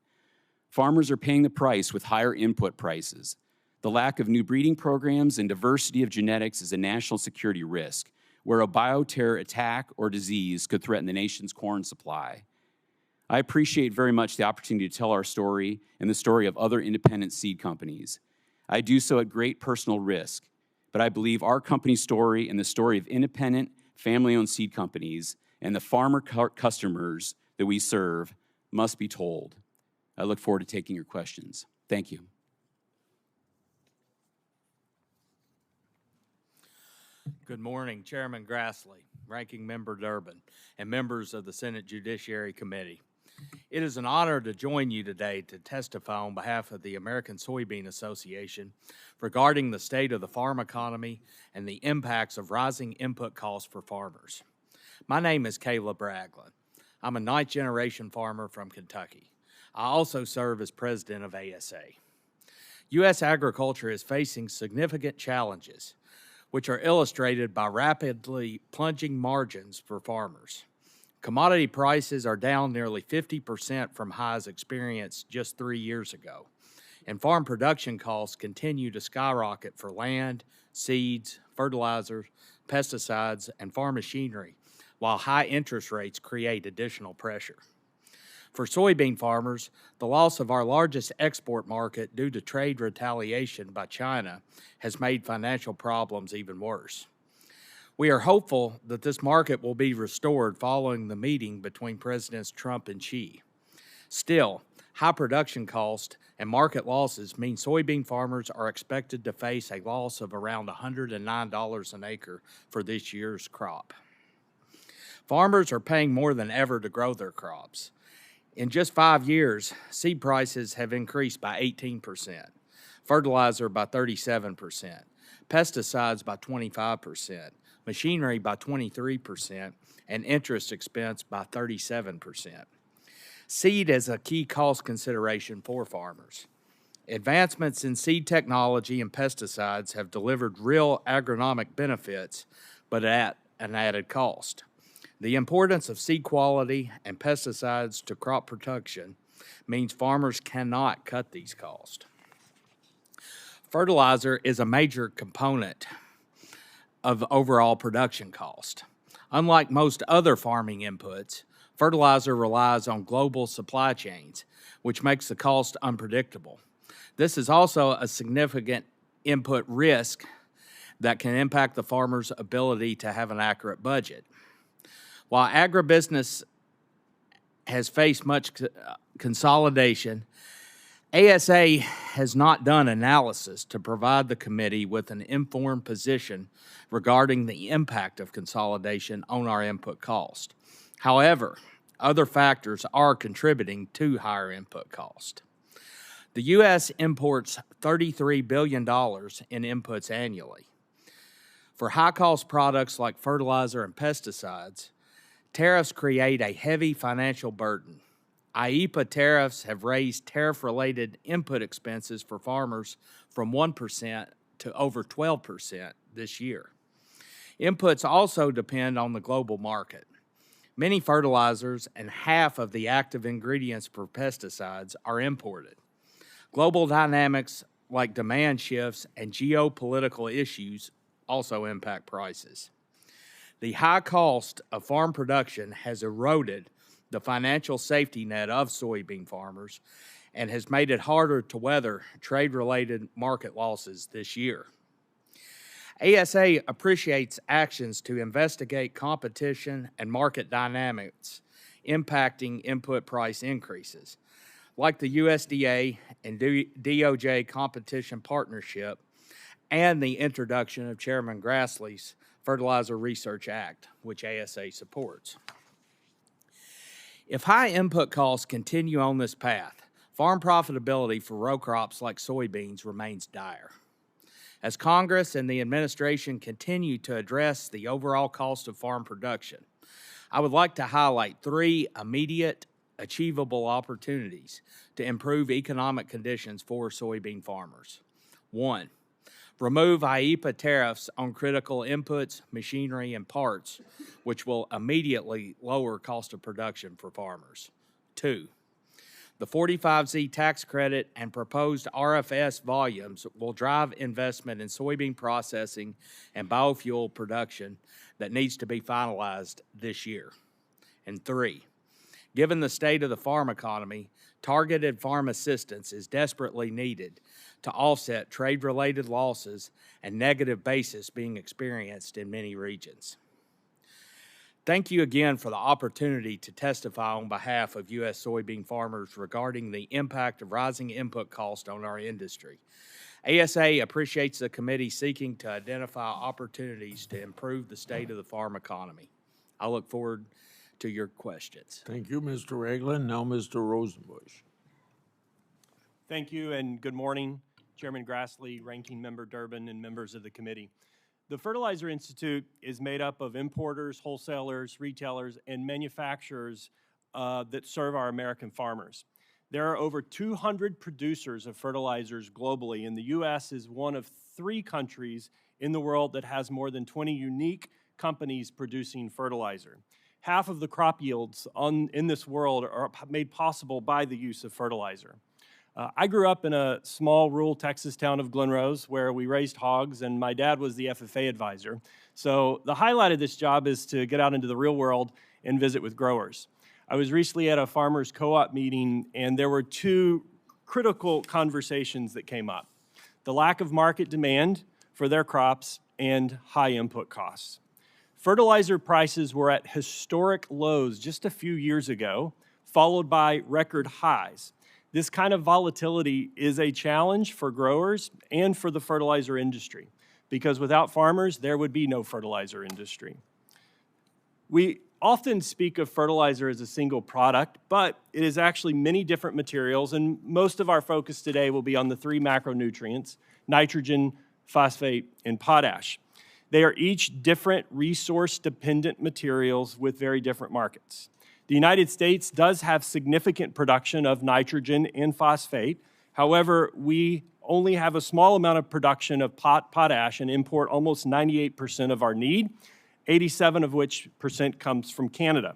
[SPEAKER 7] Farmers are paying the price with higher input prices. The lack of new breeding programs and diversity of genetics is a national security risk, where a bioterror attack or disease could threaten the nation's corn supply. I appreciate very much the opportunity to tell our story and the story of other independent seed companies. I do so at great personal risk, but I believe our company's story and the story of independent, family-owned seed companies and the farmer customers that we serve must be told. I look forward to taking your questions. Thank you.
[SPEAKER 8] Good morning, Chairman Grassley, Ranking Member Durbin, and members of the Senate Judiciary Committee. It is an honor to join you today to testify on behalf of the American Soybean Association regarding the state of the farm economy and the impacts of rising input costs for farmers. My name is Caleb Ragland. I'm a ninth-generation farmer from Kentucky. I also serve as president of ASA. U.S. agriculture is facing significant challenges, which are illustrated by rapidly plunging margins for farmers. Commodity prices are down nearly 50% from highs experienced just 3 years ago, and farm production costs continue to skyrocket for land, seeds, fertilizers, pesticides, and farm machinery, while high interest rates create additional pressure. For soybean farmers, the loss of our largest export market due to trade retaliation by China has made financial problems even worse. We are hopeful that this market will be restored following the meeting between Presidents Trump and Xi. Still, high production costs and market losses mean soybean farmers are expected to face a loss of around $109 an acre for this year's crop. Farmers are paying more than ever to grow their crops. In just 5 years, seed prices have increased by 18%, fertilizer by 37%, pesticides by 25%, machinery by 23%, and interest expense by 37%. Seed is a key cost consideration for farmers. Advancements in seed technology and pesticides have delivered real agronomic benefits, but at an added cost. The importance of seed quality and pesticides to crop production means farmers cannot cut these costs. Fertilizer is a major component of overall production cost. Unlike most other farming inputs, fertilizer relies on global supply chains, which makes the cost unpredictable. This is also a significant input risk that can impact the farmer's ability to have an accurate budget. While agribusiness has faced much consolidation, ASA has not done analysis to provide the committee with an informed position regarding the impact of consolidation on our input cost. However, other factors are contributing to higher input cost. The U.S. imports $33 billion in inputs annually. For high-cost products like fertilizer and pesticides, tariffs create a heavy financial burden. IEEPA tariffs have raised tariff-related input expenses for farmers from 1% to over 12% this year. Inputs also depend on the global market. Many fertilizers and half of the active ingredients for pesticides are imported. Global dynamics like demand shifts and geopolitical issues also impact prices. The high cost of farm production has eroded the financial safety net of soybean farmers and has made it harder to weather trade-related market losses this year. ASA appreciates actions to investigate competition and market dynamics impacting input price increases, like the USDA and DOJ competition partnership and the introduction of Chairman Grassley's Fertilizer Research Act, which ASA supports. If high input costs continue on this path, farm profitability for row crops like soybeans remains dire. As Congress and the administration continue to address the overall cost of farm production, I would like to highlight 3 immediate, achievable opportunities to improve economic conditions for soybean farmers. 1, remove IEEPA tariffs on critical inputs, machinery, and parts, which will immediately lower cost of production for farmers. 2, the 45Z tax credit and proposed RFS volumes will drive investment in soybean processing and biofuel production that needs to be finalized this year. And 3, given the state of the farm economy, targeted farm assistance is desperately needed to offset trade-related losses and negative basis being experienced in many regions. Thank you again for the opportunity to testify on behalf of U.S. soybean farmers regarding the impact of rising input costs on our industry. ASA appreciates the committee seeking to identify opportunities to improve the state of the farm economy. I look forward to your questions.
[SPEAKER 1] Thank you, Mr. Ragland. Now, Mr. Rosenbusch.
[SPEAKER 9] Thank you, and good morning, Chairman Grassley, Ranking Member Durbin, and members of the committee. The Fertilizer Institute is made up of importers, wholesalers, retailers, and manufacturers that serve our American farmers. There are over 200 producers of fertilizers globally, and the U.S. is one of 3 countries in the world that has more than 20 unique companies producing fertilizer. Half of the crop yields in this world are made possible by the use of fertilizer. I grew up in a small rural Texas town of Glen Rose where we raised hogs, and my dad was the FFA advisor. So the highlight of this job is to get out into the real world and visit with growers. I was recently at a farmers co-op meeting, and there were 2 critical conversations that came up: the lack of market demand for their crops and high input costs. Fertilizer prices were at historic lows just a few years ago, followed by record highs. This kind of volatility is a challenge for growers and for the fertilizer industry, because without farmers, there would be no fertilizer industry. We often speak of fertilizer as a single product, but it is actually many different materials, and most of our focus today will be on the 3 macronutrients: nitrogen, phosphate, and potash. They are each different resource-dependent materials with very different markets. The United States does have significant production of nitrogen and phosphate. However, we only have a small amount of production of potash and import almost 98% of our need, 87 of which percent comes from Canada.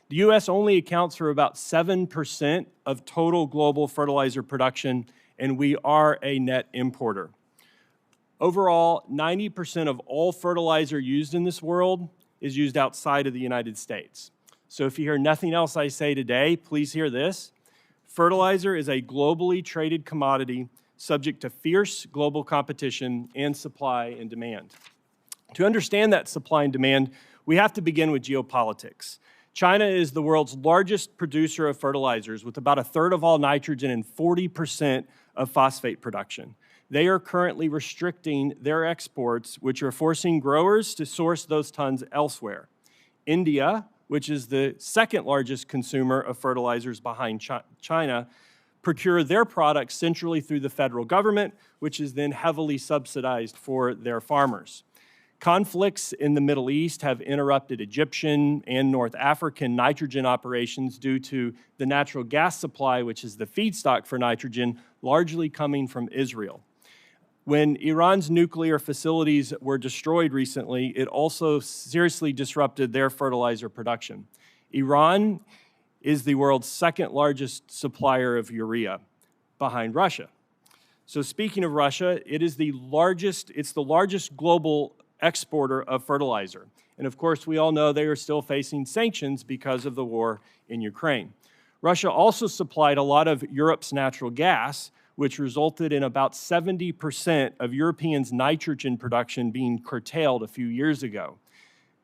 [SPEAKER 9] The U.S. only accounts for about 7% of total global fertilizer production, and we are a net importer. Overall, 90% of all fertilizer used in this world is used outside of the United States. So if you hear nothing else I say today, please hear this. Fertilizer is a globally traded commodity subject to fierce global competition and supply and demand. To understand that supply and demand, we have to begin with geopolitics. China is the world's largest producer of fertilizers with about a third of all nitrogen and 40% of phosphate production. They are currently restricting their exports, which are forcing growers to source those tons elsewhere. India, which is the second largest consumer of fertilizers behind China, procure their products centrally through the federal government, which is then heavily subsidized for their farmers. Conflicts in the Middle East have interrupted Egyptian and North African nitrogen operations due to the natural gas supply, which is the feedstock for nitrogen, largely coming from Israel. When Iran's nuclear facilities were destroyed recently, it also seriously disrupted their fertilizer production. Iran is the world's second largest supplier of urea, behind Russia. So speaking of Russia, it's the largest global exporter of fertilizer. And of course, we all know they are still facing sanctions because of the war in Ukraine. Russia also supplied a lot of Europe's natural gas, which resulted in about 70% of Europeans' nitrogen production being curtailed a few years ago.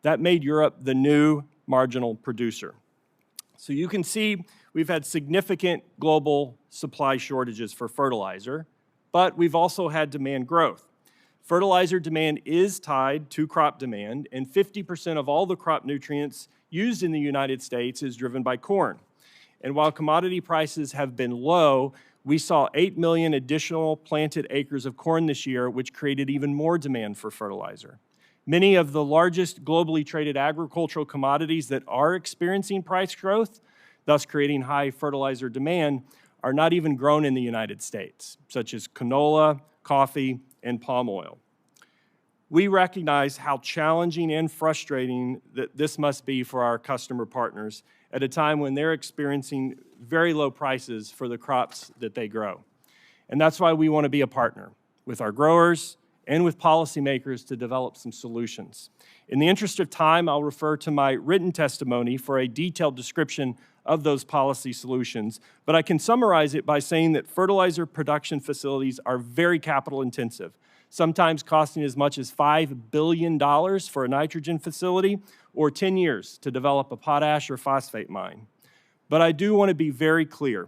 [SPEAKER 9] That made Europe the new marginal producer. So you can see we've had significant global supply shortages for fertilizer, but we've also had demand growth. Fertilizer demand is tied to crop demand, and 50% of all the crop nutrients used in the United States is driven by corn. And while commodity prices have been low, we saw 8 million additional planted acres of corn this year, which created even more demand for fertilizer. Many of the largest globally traded agricultural commodities that are experiencing price growth, thus creating high fertilizer demand, are not even grown in the United States, such as canola, coffee, and palm oil. We recognize how challenging and frustrating that this must be for our customer partners at a time when they're experiencing very low prices for the crops that they grow. And that's why we want to be a partner with our growers and with policymakers to develop some solutions. In the interest of time, I'll refer to my written testimony for a detailed description of those policy solutions, but I can summarize it by saying that fertilizer production facilities are very capital intensive, sometimes costing as much as $5 billion for a nitrogen facility or 10 years to develop a potash or phosphate mine. But I do want to be very clear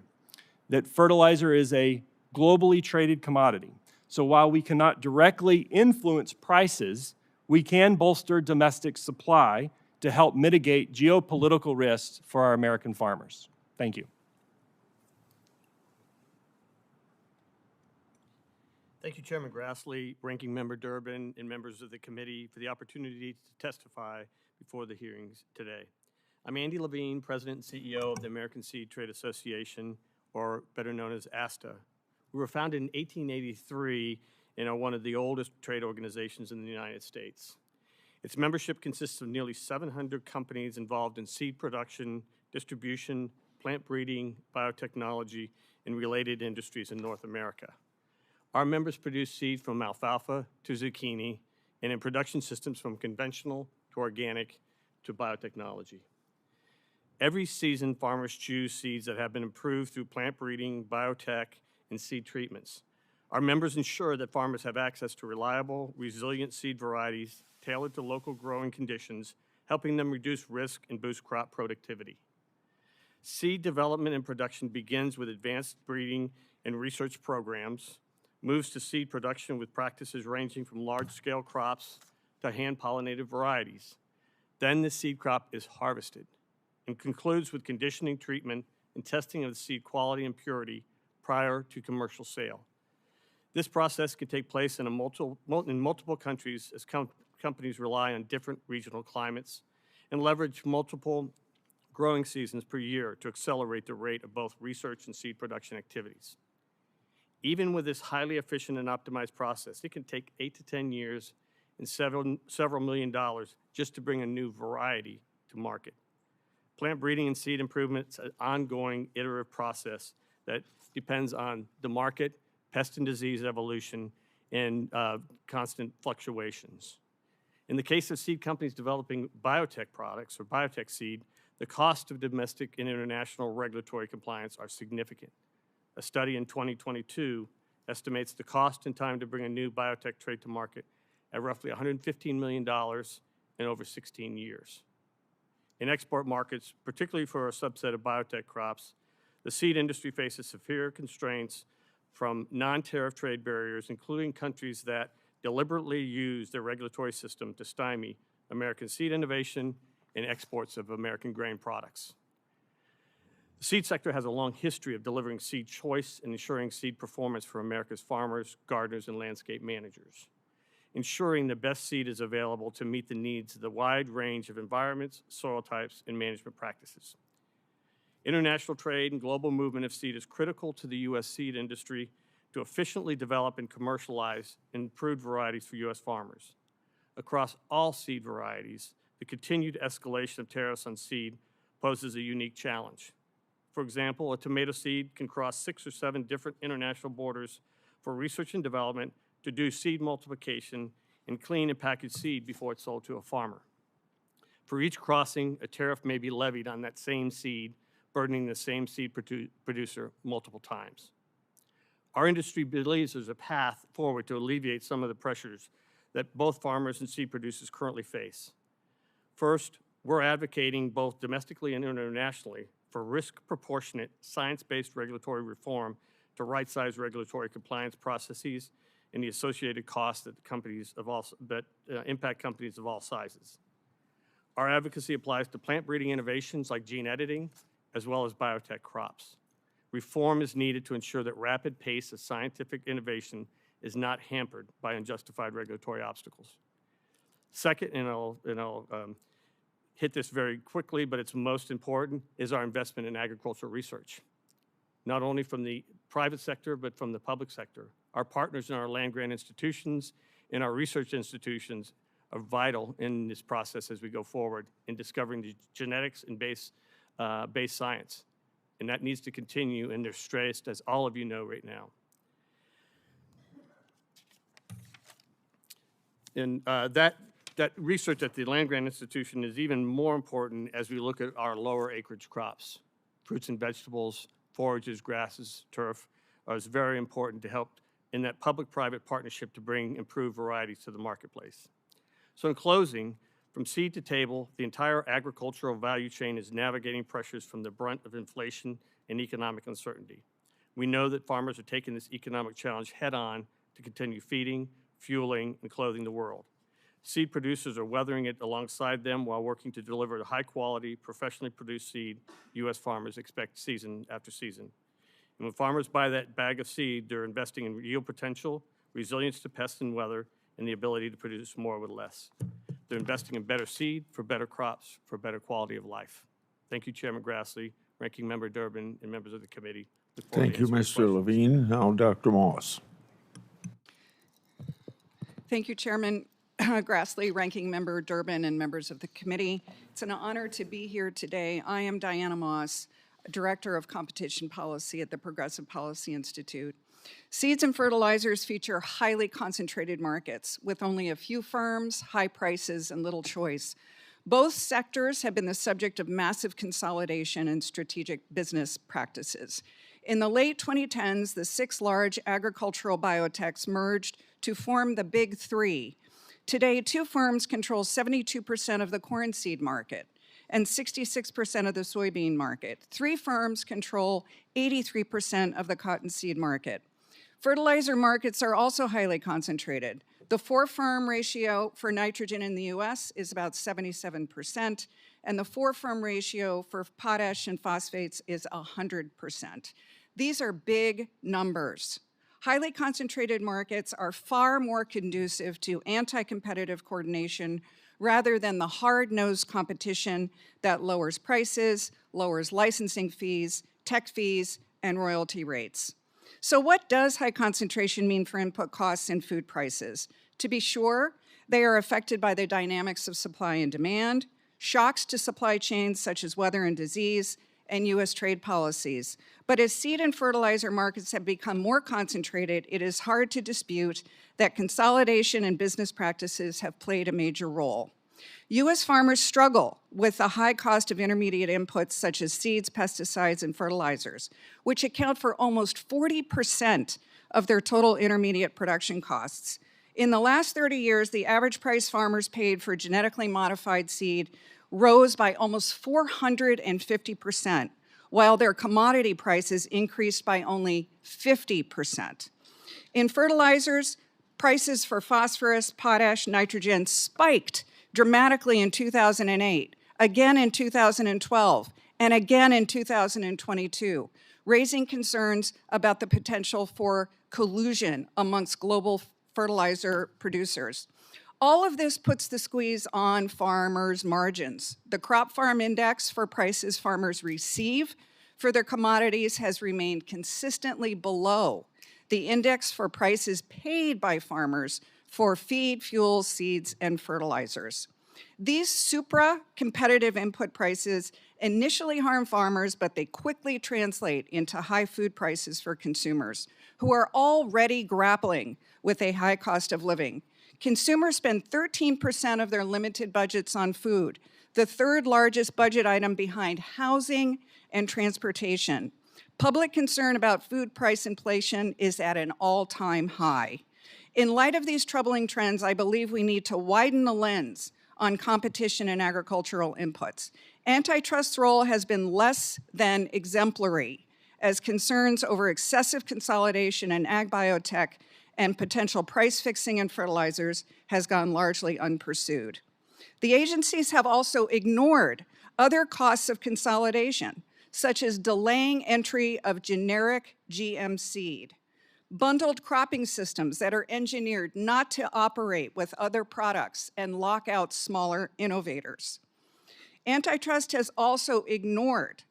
[SPEAKER 9] that fertilizer is a globally traded commodity. So while we cannot directly influence prices, we can bolster domestic supply to help mitigate geopolitical risks for our American farmers. Thank you.
[SPEAKER 10] Thank you, Chairman Grassley, Ranking Member Durbin, and members of the committee for the opportunity to testify before the hearings today. I'm Andy LaVigne, President and CEO of the American Seed Trade Association, or better known as ASTA. We were founded in 1883 and are one of the oldest trade organizations in the United States. Its membership consists of nearly 700 companies involved in seed production, distribution, plant breeding, biotechnology, and related industries in North America. Our members produce seed from alfalfa to zucchini, and in production systems from conventional to organic to biotechnology. Every season, farmers choose seeds that have been improved through plant breeding, biotech, and seed treatments. Our members ensure that farmers have access to reliable, resilient seed varieties tailored to local growing conditions, helping them reduce risk and boost crop productivity. Seed development and production begins with advanced breeding and research programs, moves to seed production with practices ranging from large-scale crops to hand-pollinated varieties. Then the seed crop is harvested and concludes with conditioning, treatment, and testing of the seed quality and purity prior to commercial sale. This process can take place in multiple countries as companies rely on different regional climates and leverage multiple growing seasons per year to accelerate the rate of both research and seed production activities. Even with this highly efficient and optimized process, it can take 8 to 10 years and several $1 million just to bring a new variety to market. Plant breeding and seed improvements, an ongoing iterative process that depends on the market, pest and disease evolution, and constant fluctuations. In the case of seed companies developing biotech products or biotech seed, the cost of domestic and international regulatory compliance are significant. A study in 2022 estimates the cost and time to bring a new biotech trait to market at roughly $115 million in over 16 years. In export markets, particularly for a subset of biotech crops, the seed industry faces severe constraints from non-tariff trade barriers, including countries that deliberately use their regulatory system to stymie American seed innovation and exports of American grain products. The seed sector has a long history of delivering seed choice and ensuring seed performance for America's farmers, gardeners, and landscape managers, ensuring the best seed is available to meet the needs of the wide range of environments, soil types, and management practices. International trade and global movement of seed is critical to the U.S. seed industry to efficiently develop and commercialize improved varieties for U.S. farmers. Across all seed varieties, the continued escalation of tariffs on seed poses a unique challenge. For example, a tomato seed can cross 6 or 7 different international borders for research and development to do seed multiplication and clean and package seed before it's sold to a farmer. For each crossing, a tariff may be levied on that same seed, burdening the same seed producer multiple times. Our industry believes there's a path forward to alleviate some of the pressures that both farmers and seed producers currently face. First, we're advocating both domestically and internationally for risk-proportionate, science-based regulatory reform to right-size regulatory compliance processes and the associated costs that impact companies of all sizes. Our advocacy applies to plant breeding innovations like gene editing, as well as biotech crops. Reform is needed to ensure that rapid pace of scientific innovation is not hampered by unjustified regulatory obstacles. Second, and I'll hit this very quickly, but it's most important, is our investment in agricultural research. Not only from the private sector, but from the public sector. Our partners in our land-grant institutions and our research institutions are vital in this process as we go forward in discovering the genetics and base science. And that needs to continue, and they're stressed, as all of you know right now. And that research at the land-grant institution is even more important as we look at our lower acreage crops. Fruits and vegetables, forages, grasses, turf is very important to help in that public-private partnership to bring improved varieties to the marketplace. So in closing, from seed to table, the entire agricultural value chain is navigating pressures from the brunt of inflation and economic uncertainty. We know that farmers are taking this economic challenge head-on to continue feeding, fueling, and clothing the world. Seed producers are weathering it alongside them while working to deliver the high-quality, professionally produced seed U.S. farmers expect season after season. And when farmers buy that bag of seed, they're investing in yield potential, resilience to pests and weather, and the ability to produce more with less. They're investing in better seed for better crops, for better quality of life. Thank you, Chairman Grassley, Ranking Member Durbin, and members of the committee.
[SPEAKER 1] Thank you, Mr. LaVigne. Now, Dr. Moss.
[SPEAKER 11] Thank you, Chairman Grassley, Ranking Member Durbin, and members of the committee. It's an honor to be here today. I am Diana Moss, Director of Competition Policy at the Progressive Policy Institute. Seeds and fertilizers feature highly concentrated markets with only a few firms, high prices, and little choice. Both sectors have been the subject of massive consolidation and strategic business practices. In the late 2010s, the 6 large agricultural biotechs merged to form the Big Three. Today, 2 firms control 72% of the corn seed market and 66% of the soybean market. 3 firms control 83% of the cottonseed market. Fertilizer markets are also highly concentrated. The 4-firm ratio for nitrogen in the U.S. is about 77%, and the 4-firm ratio for potash and phosphates is 100%. These are big numbers. Highly concentrated markets are far more conducive to anti-competitive coordination rather than the hard-nosed competition that lowers prices, lowers licensing fees, tech fees, and royalty rates. So what does high concentration mean for input costs and food prices? To be sure, they are affected by the dynamics of supply and demand, shocks to supply chains such as weather and disease, and U.S. trade policies. But as seed and fertilizer markets have become more concentrated, it is hard to dispute that consolidation and business practices have played a major role. U.S. farmers struggle with the high cost of intermediate inputs such as seeds, pesticides, and fertilizers, which account for almost 40% of their total intermediate production costs. In the last 30 years, the average price farmers paid for genetically modified seed rose by almost 450%, while their commodity prices increased by only 50%. In fertilizers, prices for phosphorus, potash, nitrogen spiked dramatically in 2008, again in 2012, and again in 2022, raising concerns about the potential for collusion amongst global fertilizer producers. All of this puts the squeeze on farmers' margins. The crop farm index for prices farmers receive for their commodities has remained consistently below the index for prices paid by farmers for feed, fuel, seeds, and fertilizers. These supra-competitive input prices initially harm farmers, but they quickly translate into high food prices for consumers who are already grappling with a high cost of living. Consumers spend 13% of their limited budgets on food, the third largest budget item behind housing and transportation. Public concern about food price inflation is at an all-time high. In light of these troubling trends, I believe we need to widen the lens on competition in agricultural inputs. Antitrust's role has been less than exemplary, as concerns over excessive consolidation in ag biotech and potential price fixing in fertilizers has gone largely unpursued. The agencies have also ignored other costs of consolidation, such as delaying entry of generic GM seed, bundled cropping systems that are engineered not to operate with other products and lock out smaller innovators. Antitrust has also ignored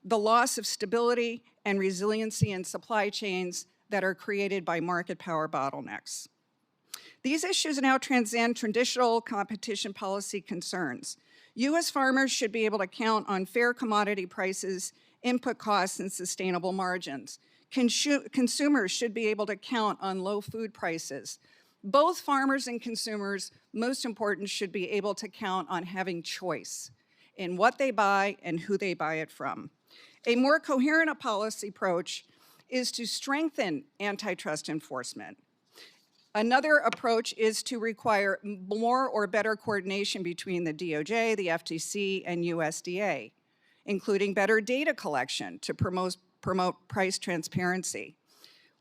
[SPEAKER 11] the loss of stability and resiliency in supply chains that are created by market power bottlenecks. These issues now transcend traditional competition policy concerns. U.S. farmers should be able to count on fair commodity prices, input costs, and sustainable margins. Consumers should be able to count on low food prices. Both farmers and consumers, most important, should be able to count on having choice in what they buy and who they buy it from. A more coherent policy approach is to strengthen antitrust enforcement. Another approach is to require more or better coordination between the DOJ, the FTC, and USDA, including better data collection to promote price transparency.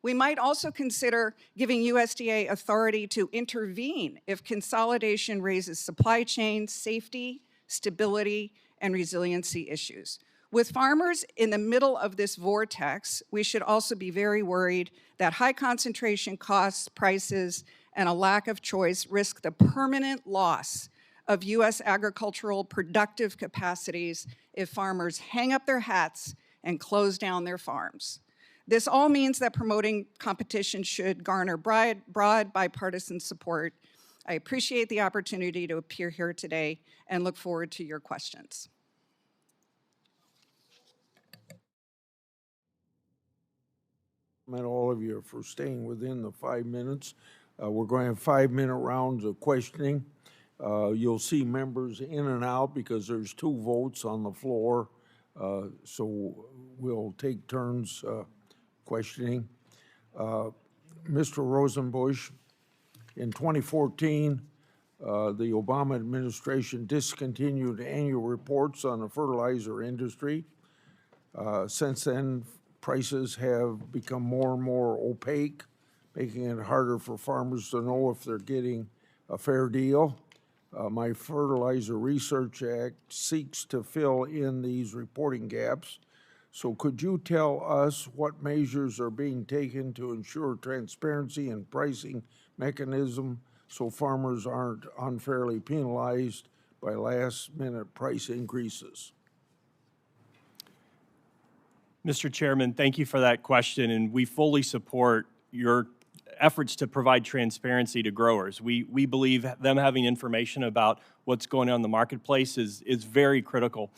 [SPEAKER 11] We might also consider giving USDA authority to intervene if consolidation raises supply chain safety, stability, and resiliency issues. With farmers in the middle of this vortex, we should also be very worried that high concentration costs, prices, and a lack of choice risk the permanent loss of U.S. agricultural productive capacities if farmers hang up their hats and close down their farms. This all means that promoting competition should garner broad bipartisan support. I appreciate the opportunity to appear here today and look forward to your questions.
[SPEAKER 1] Compliment all of you for staying within the 5 minutes. We're going to have 5-minute rounds of questioning. You'll see members in and out because there's 2 votes on the floor, so we'll take turns questioning. Mr. Rosenbusch, in 2014, the Obama administration discontinued annual reports on the fertilizer industry. Since then, prices have become more and more opaque, making it harder for farmers to know if they're getting a fair deal. My Fertilizer Research Act seeks to fill in these reporting gaps. So could you tell us what measures are being taken to ensure transparency and pricing mechanism so farmers aren't unfairly penalized by last-minute price increases?
[SPEAKER 9] Mr. Chairman, thank you for that question, and we fully support your efforts to provide transparency to growers. We believe them having information about what's going on in the marketplace is very critical.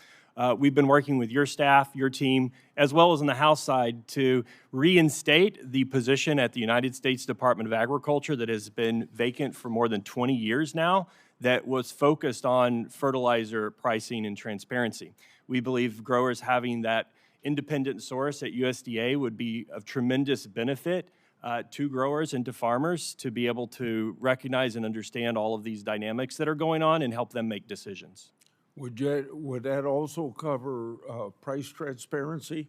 [SPEAKER 9] We've been working with your staff, your team, as well as on the House side to reinstate the position at the United States Department of Agriculture that has been vacant for more than 20 years now, that was focused on fertilizer pricing and transparency. We believe growers having that independent source at USDA would be of tremendous benefit to growers and to farmers to be able to recognize and understand all of these dynamics that are going on and help them make decisions.
[SPEAKER 1] Would that also cover price transparency,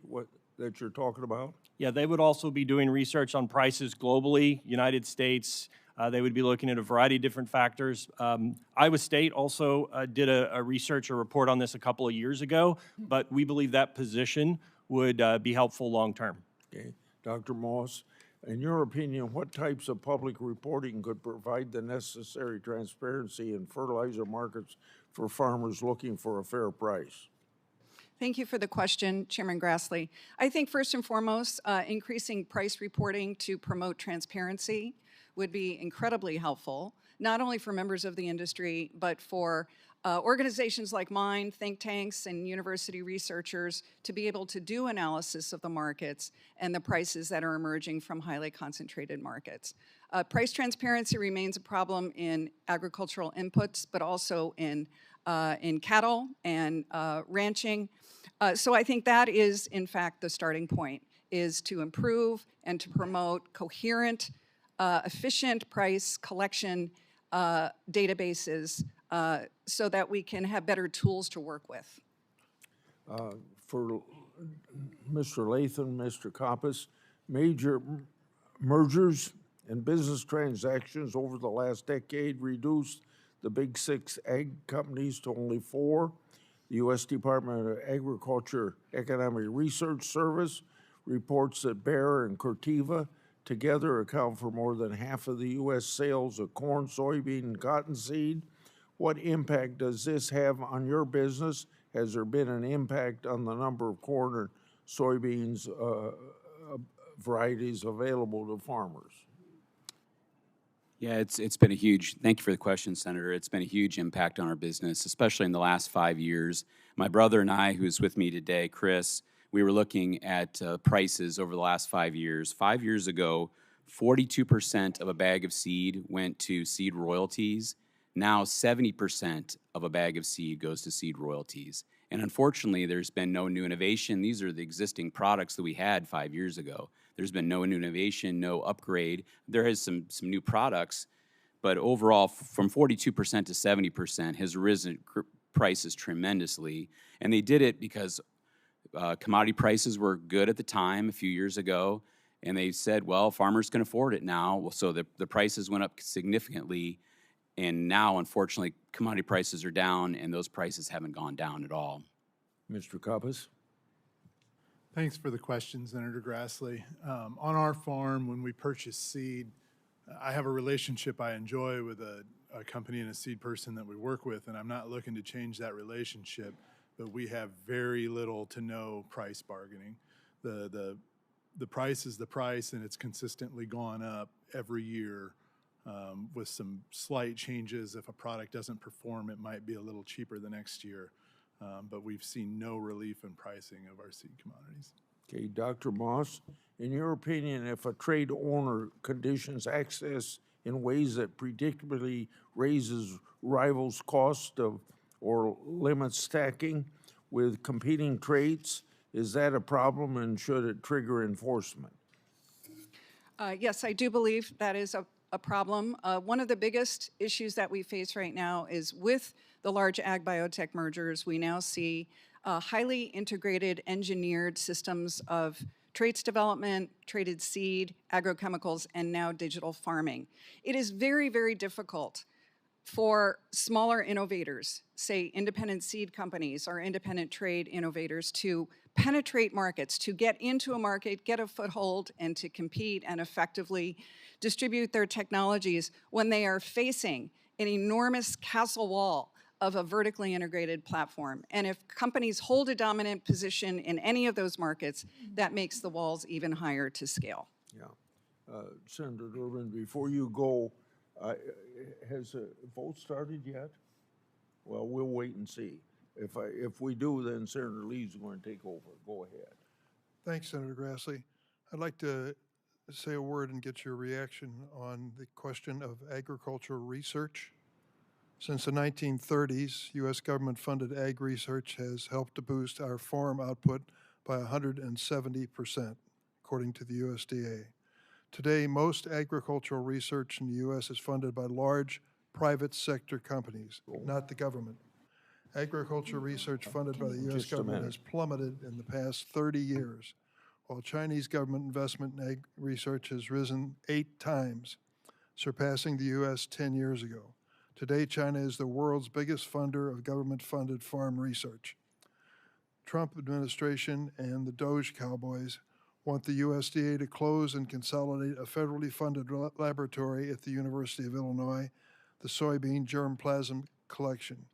[SPEAKER 1] that you're talking about?
[SPEAKER 9] Yeah, they would also be doing research on prices globally, United States. They would be looking at a variety of different factors. Iowa State also did a research or report on this a couple of years ago, but we believe that position would be helpful long-term.
[SPEAKER 1] Okay. Dr. Moss, in your opinion, what types of public reporting could provide the necessary transparency in fertilizer markets for farmers looking for a fair price?
[SPEAKER 11] Thank you for the question, Chairman Grassley. I think first and foremost, increasing price reporting to promote transparency would be incredibly helpful, not only for members of the industry, but for organizations like mine, think tanks, and university researchers to be able to do analysis of the markets and the prices that are emerging from highly concentrated markets. Price transparency remains a problem in agricultural inputs, but also in cattle and ranching. So I think that is, in fact, the starting point, is to improve and to promote coherent, efficient price collection databases so that we can have better tools to work with.
[SPEAKER 1] For Mr. Latham, Mr. Coppess, major mergers and business transactions over the last decade reduced the big six ag companies to only 4. The U.S. Department of Agriculture Economic Research Service reports that Bayer and Corteva together account for more than half of the U.S. sales of corn, soybean, and cottonseed. What impact does this have on your business? Has there been an impact on the number of corn or soybeans varieties available to farmers?
[SPEAKER 7] Yeah, it's been a huge, thank you for the question, Senator. It's been a huge impact on our business, especially in the last 5 years. My brother and I, who's with me today, Chris, we were looking at prices over the last 5 years. 5 years ago, 42% of a bag of seed went to seed royalties. Now 70% of a bag of seed goes to seed royalties. And unfortunately, there's been no new innovation. These are the existing products that we had 5 years ago. There's been no new innovation, no upgrade. There is some new products, but overall, from 42% to 70% has risen prices tremendously. And they did it because commodity prices were good at the time a few years ago, and they said, well, farmers can afford it now. So the prices went up significantly, and now, unfortunately, commodity prices are down, and those prices haven't gone down at all.
[SPEAKER 1] Mr. Coppess?
[SPEAKER 6] Thanks for the question, Senator Grassley. On our farm, when we purchase seed, I have a relationship I enjoy with a company and a seed person that we work with, and I'm not looking to change that relationship, but we have very little to no price bargaining. The price is the price, and it's consistently gone up every year with some slight changes. If a product doesn't perform, it might be a little cheaper the next year. But we've seen no relief in pricing of our seed commodities.
[SPEAKER 1] Okay, Dr. Moss, in your opinion, if a trade owner conditions access in ways that predictably raises rivals' cost of or limits stacking with competing traits, is that a problem, and should it trigger enforcement?
[SPEAKER 11] Yes, I do believe that is a problem. One of the biggest issues that we face right now is with the large ag biotech mergers, we now see highly integrated engineered systems of traits development, traded seed, agrochemicals, and now digital farming. It is very, very difficult for smaller innovators, say independent seed companies or independent trade innovators, to penetrate markets, to get into a market, get a foothold, and to compete and effectively distribute their technologies when they are facing an enormous castle wall of a vertically integrated platform. And if companies hold a dominant position in any of those markets, that makes the walls even higher to scale.
[SPEAKER 1] Yeah. Senator Durbin, before you go, has a vote started yet? Well, we'll wait and see. If we do, then Senator Lee's going to take over. Go ahead.
[SPEAKER 2] Thanks, Senator Grassley. I'd like to say a word and get your reaction on the question of agricultural research. Since the 1930s, U.S. government-funded ag research has helped to boost our farm output by 170%, according to the USDA. Today, most agricultural research in the U.S. is funded by large private sector companies, not the government. Agriculture research funded by the U.S. government has plummeted in the past 30 years, while Chinese government investment in ag research has risen 8 times, surpassing the U.S. 10 years ago. Today, China is the world's biggest funder of government-funded farm research. Trump administration and the Doge cowboys want the USDA to close and consolidate a federally funded laboratory at the University of Illinois, the Soybean Germplasm Collection,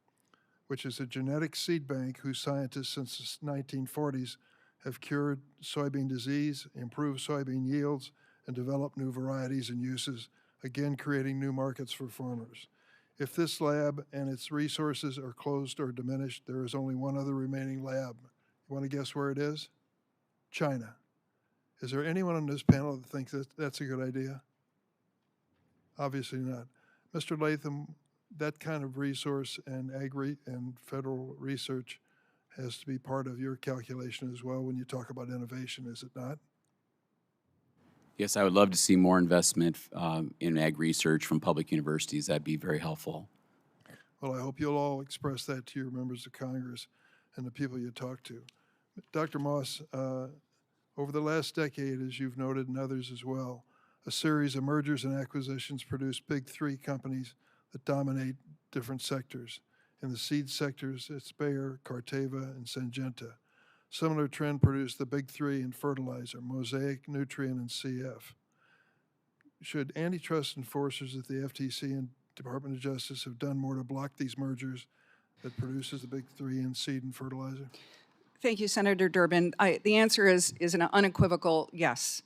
[SPEAKER 2] which is a genetic seed bank whose scientists since the 1940s have cured soybean disease, improved soybean yields, and developed new varieties and uses, again creating new markets for farmers. If this lab and its resources are closed or diminished, there is only one other remaining lab. You want to guess where it is? China. Is there anyone on this panel that thinks that that's a good idea? Obviously not. Mr. Latham, that kind of resource and and federal research has to be part of your calculation as well when you talk about innovation, is it not?
[SPEAKER 7] Yes, I would love to see more investment in ag research from public universities. That'd be very helpful.
[SPEAKER 2] Well, I hope you'll all express that to your members of Congress and the people you talk to. Dr. Moss, over the last decade, as you've noted and others as well, a series of mergers and acquisitions produced big 3 companies that dominate different sectors. In the seed sectors, it's Bayer, Corteva, and Syngenta. Similar trend produced the big 3 in fertilizer, Mosaic, Nutrien, and CF. Should antitrust enforcers at the FTC and Department of Justice have done more to block these mergers that produces the big 3 in seed and fertilizer?
[SPEAKER 11] Thank you, Senator Durbin. The answer is an unequivocal yes.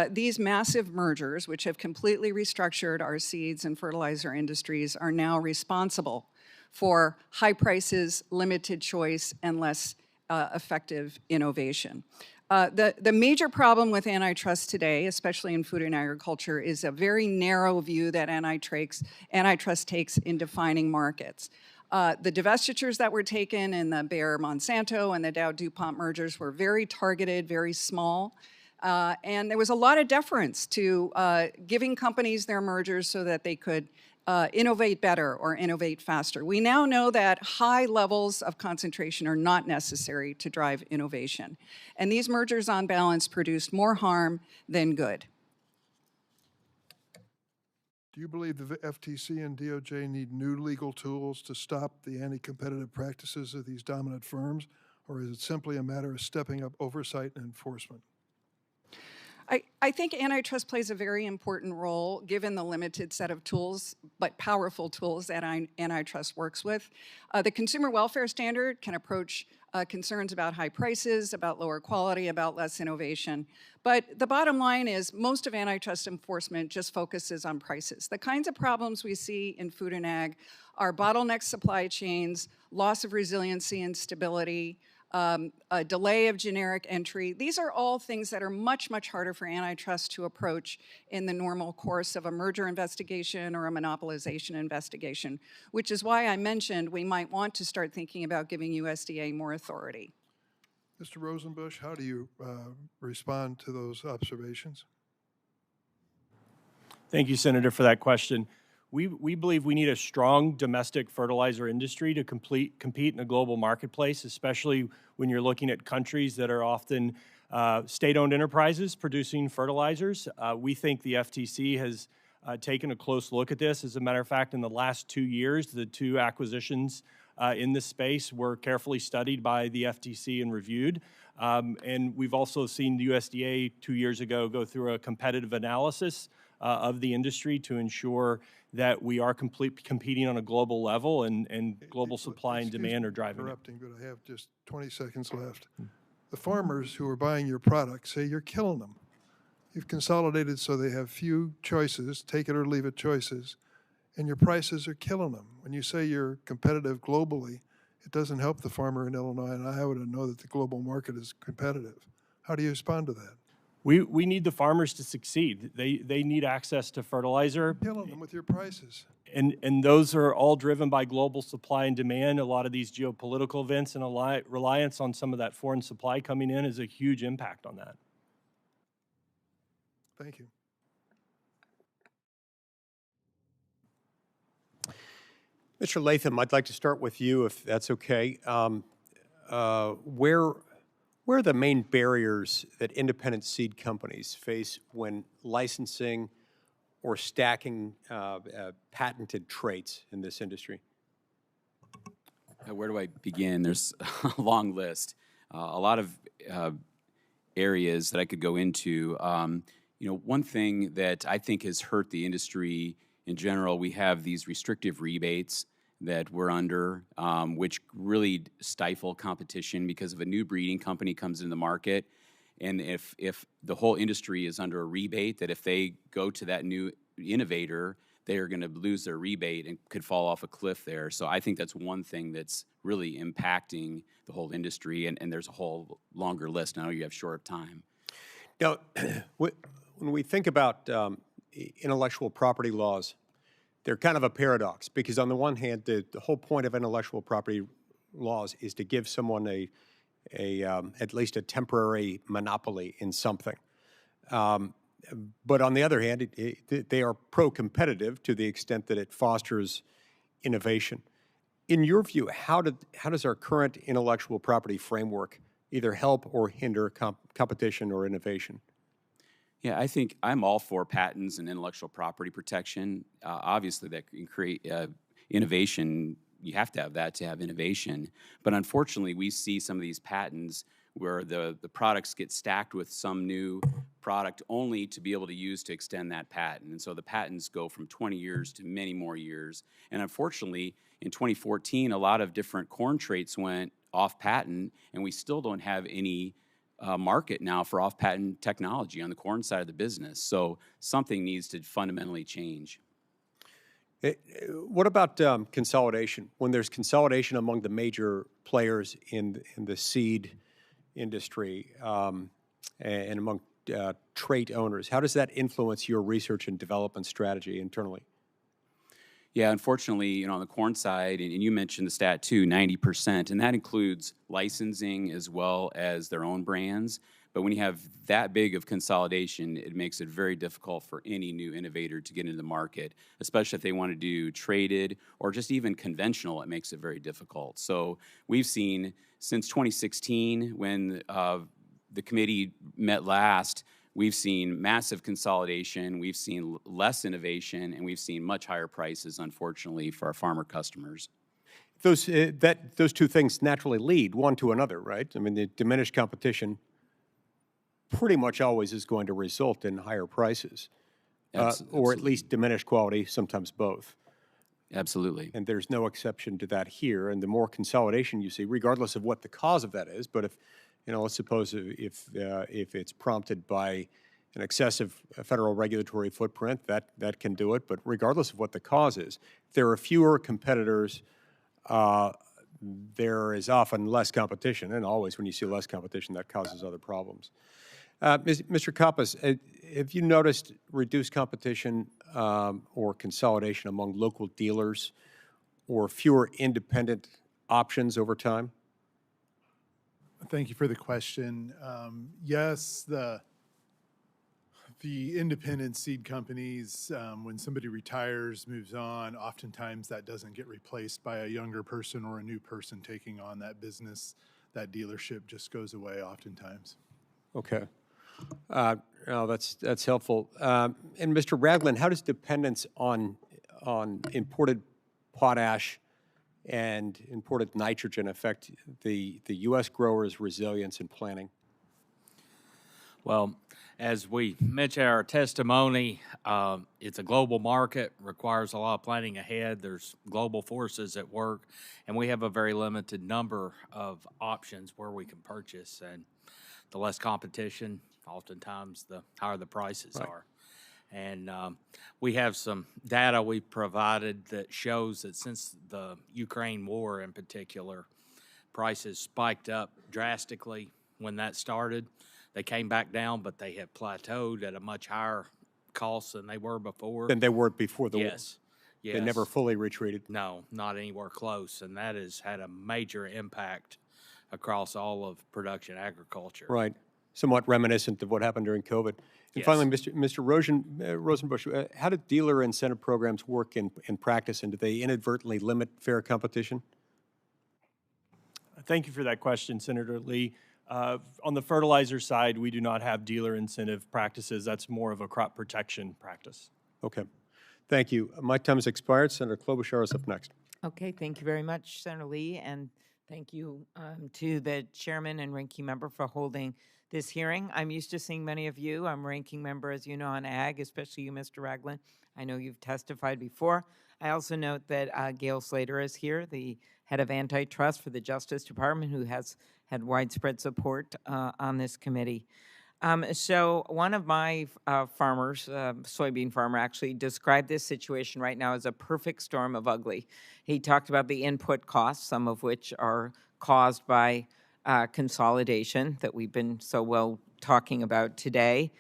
[SPEAKER 11] These massive mergers, which have completely restructured our seeds and fertilizer industries, are now responsible for high prices, limited choice, and less effective innovation. The major problem with antitrust today, especially in food and agriculture, is a very narrow view that antitrust takes in defining markets. The divestitures that were taken in the Bayer-Monsanto and the Dow-DuPont mergers were very targeted, very small. And there was a lot of deference to giving companies their mergers so that they could innovate better or innovate faster. We now know that high levels of concentration are not necessary to drive innovation. And these mergers on balance produced more harm than good.
[SPEAKER 2] Do you believe the FTC and DOJ need new legal tools to stop the anti-competitive practices of these dominant firms, or is it simply a matter of stepping up oversight and enforcement?
[SPEAKER 11] I think antitrust plays a very important role given the limited set of tools, but powerful tools that antitrust works with. The consumer welfare standard can approach concerns about high prices, about lower quality, about less innovation. But the bottom line is most of antitrust enforcement just focuses on prices. The kinds of problems we see in food and ag are bottleneck supply chains, loss of resiliency and stability, a delay of generic entry. These are all things that are much, much harder for antitrust to approach in the normal course of a merger investigation or a monopolization investigation, which is why I mentioned we might want to start thinking about giving USDA more authority.
[SPEAKER 2] Mr. Rosenbusch, how do you respond to those observations?
[SPEAKER 9] Thank you, Senator, for that question. We believe we need a strong domestic fertilizer industry to compete in a global marketplace, especially when you're looking at countries that are often state-owned enterprises producing fertilizers. We think the FTC has taken a close look at this. As a matter of fact, in the last 2 years, the 2 acquisitions in this space were carefully studied by the FTC and reviewed. And we've also seen the USDA 2 years ago go through a competitive analysis of the industry to ensure that we are competing on a global level, and global supply and
[SPEAKER 2] Excuse
[SPEAKER 9] demand
[SPEAKER 2] me
[SPEAKER 9] are driving it.
[SPEAKER 2] interrupting, but I have just 20 seconds left. The farmers who are buying your product say you're killing them. You've consolidated so they have few choices, take it or leave it choices, and your prices are killing them. When you say you're competitive globally, it doesn't help the farmer in Illinois and Iowa to know that the global market is competitive. How do you respond to that?
[SPEAKER 9] We need the farmers to succeed. They need access to fertilizer,
[SPEAKER 2] Killing them with your prices.
[SPEAKER 9] and those are all driven by global supply and demand. A lot of these geopolitical events and a reliance on some of that foreign supply coming in is a huge impact on that.
[SPEAKER 2] Thank you.
[SPEAKER 4] Mr. Latham, I'd like to start with you, if that's okay. Where are the main barriers that independent seed companies face when licensing or stacking patented traits in this industry?
[SPEAKER 7] Where do I begin? There's a long list, a lot of areas that I could go into. One thing that I think has hurt the industry in general, we have these restrictive rebates that we're under, which really stifle competition because if a new breeding company comes into the market, and if the whole industry is under a rebate, that if they go to that new innovator, they are going to lose their rebate and could fall off a cliff there. So I think that's one thing that's really impacting the whole industry, and there's a whole longer list. I know you have short time.
[SPEAKER 4] Now, when we think about intellectual property laws, they're kind of a paradox because on the one hand, the whole point of intellectual property laws is to give someone at least a temporary monopoly in something. But on the other hand, they are pro-competitive to the extent that it fosters innovation. In your view, how does our current intellectual property framework either help or hinder competition or innovation?
[SPEAKER 7] Yeah, I think I'm all for patents and intellectual property protection. Obviously, that can create innovation. You have to have that to have innovation. But unfortunately, we see some of these patents where the products get stacked with some new product only to be able to use to extend that patent. And so the patents go from 20 years to many more years. And unfortunately, in 2014, a lot of different corn traits went off patent, and we still don't have any market now for off-patent technology on the corn side of the business. So something needs to fundamentally change.
[SPEAKER 4] What about consolidation? When there's consolidation among the major players in the seed industry and among trait owners, how does that influence your research and development strategy internally?
[SPEAKER 7] Yeah, unfortunately, on the corn side, and you mentioned the stat too, 90%, and that includes licensing as well as their own brands. But when you have that big of consolidation, it makes it very difficult for any new innovator to get into the market, especially if they want to do traded or just even conventional. It makes it very difficult. So we've seen since 2016, when the committee met last, we've seen massive consolidation, we've seen less innovation, and we've seen much higher prices, unfortunately, for our farmer customers.
[SPEAKER 4] Those two things naturally lead one to another, right? I mean, the diminished competition pretty much always is going to result in higher prices, or at least diminished quality, sometimes both.
[SPEAKER 7] Absolutely.
[SPEAKER 4] And there's no exception to that here. And the more consolidation you see, regardless of what the cause of that is, but if let's suppose if it's prompted by an excessive federal regulatory footprint, that can do it. But regardless of what the cause is, if there are fewer competitors, there is often less competition. And always when you see less competition, that causes other problems. Mr. Coppess, have you noticed reduced competition or consolidation among local dealers or fewer independent options over time?
[SPEAKER 6] Thank you for the question. Yes, the independent seed companies, when somebody retires, moves on, oftentimes that doesn't get replaced by a younger person or a new person taking on that business. That dealership just goes away oftentimes.
[SPEAKER 4] Okay. No, that's helpful. And Mr. Ragland, how does dependence on imported potash and imported nitrogen affect the U.S. growers' resilience in planting?
[SPEAKER 8] Well, as we mentioned in our testimony, it's a global market, requires a lot of planning ahead. There's global forces at work, and we have a very limited number of options where we can purchase. And the less competition, oftentimes the higher the prices are. And we have some data we provided that shows that since the Ukraine war in particular, prices spiked up drastically when that started. They came back down, but they have plateaued at a much higher cost than they were before.
[SPEAKER 4] Than they were before the war.
[SPEAKER 8] Yes.
[SPEAKER 4] They never fully retreated.
[SPEAKER 8] No, not anywhere close, and that has had a major impact across all of production agriculture.
[SPEAKER 4] Right. Somewhat reminiscent of what happened during COVID. And
[SPEAKER 8] Yes.
[SPEAKER 4] finally, Mr. Rosenbusch, how do dealer incentive programs work in practice, and do they inadvertently limit fair competition?
[SPEAKER 9] Thank you for that question, Senator Lee. On the fertilizer side, we do not have dealer incentive practices. That's more of a crop protection practice.
[SPEAKER 4] Okay. Thank you. My time has expired. Senator Klobuchar is up next.
[SPEAKER 12] Okay, thank you very much, Senator Lee, and thank you to the chairman and ranking member for holding this hearing. I'm used to seeing many of you. I'm ranking member, as you know, on Ag, especially you, Mr. Ragland. I know you've testified before. I also note that Gail Slater is here, the head of antitrust for the Justice Department, who has had widespread support on this committee. So one of my farmers, soybean farmer, actually described this situation right now as a perfect storm of ugly. He talked about the input costs, some of which are caused by consolidation that we've been so well talking about today,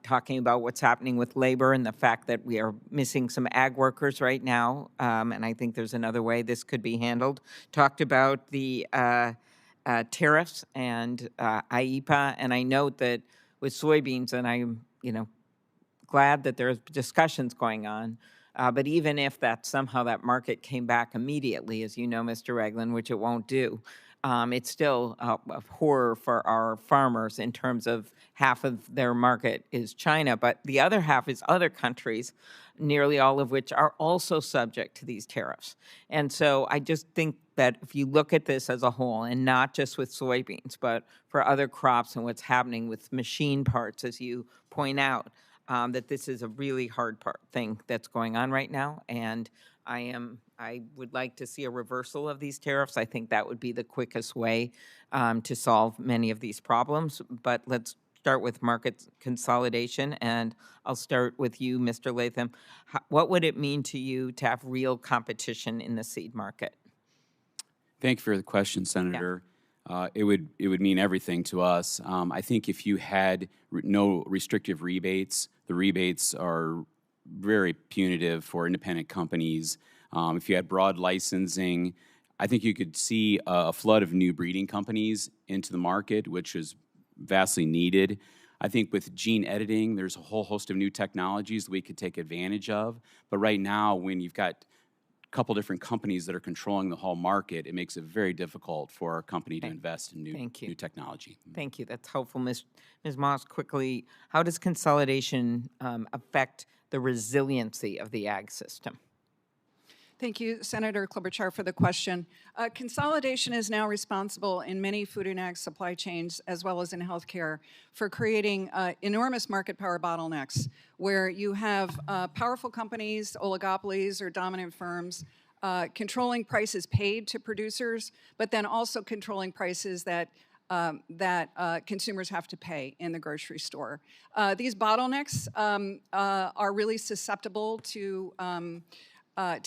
[SPEAKER 12] talking about what's happening with labor and the fact that we are missing some ag workers right now, and I think there's another way this could be handled. Talked about the tariffs and IEPA, and I note that with soybeans, and I'm glad that there's discussions going on, but even if that somehow that market came back immediately, as you know, Mr. Ragland, which it won't do, it's still a horror for our farmers in terms of half of their market is China, but the other half is other countries, nearly all of which are also subject to these tariffs. And so I just think that if you look at this as a whole, and not just with soybeans, but for other crops and what's happening with machine parts, as you point out, that this is a really hard thing that's going on right now. And I would like to see a reversal of these tariffs. I think that would be the quickest way to solve many of these problems. But let's start with market consolidation, and I'll start with you, Mr. Latham. What would it mean to you to have real competition in the seed market?
[SPEAKER 7] Thank you for the question, Senator. It would mean everything to us. I think if you had no restrictive rebates, the rebates are very punitive for independent companies. If you had broad licensing, I think you could see a flood of new breeding companies into the market, which is vastly needed. I think with gene editing, there's a whole host of new technologies that we could take advantage of. But right now, when you've got a couple different companies that are controlling the whole market, it makes it very difficult for a company to invest in new technology.
[SPEAKER 12] Thank you. That's helpful. Ms. Moss, quickly, how does consolidation affect the resiliency of the ag system?
[SPEAKER 11] Thank you, Senator Klobuchar, for the question. Consolidation is now responsible in many food and ag supply chains, as well as in healthcare, for creating enormous market power bottlenecks, where you have powerful companies, oligopolies, or dominant firms controlling prices paid to producers, but then also controlling prices that consumers have to pay in the grocery store. These bottlenecks are really susceptible to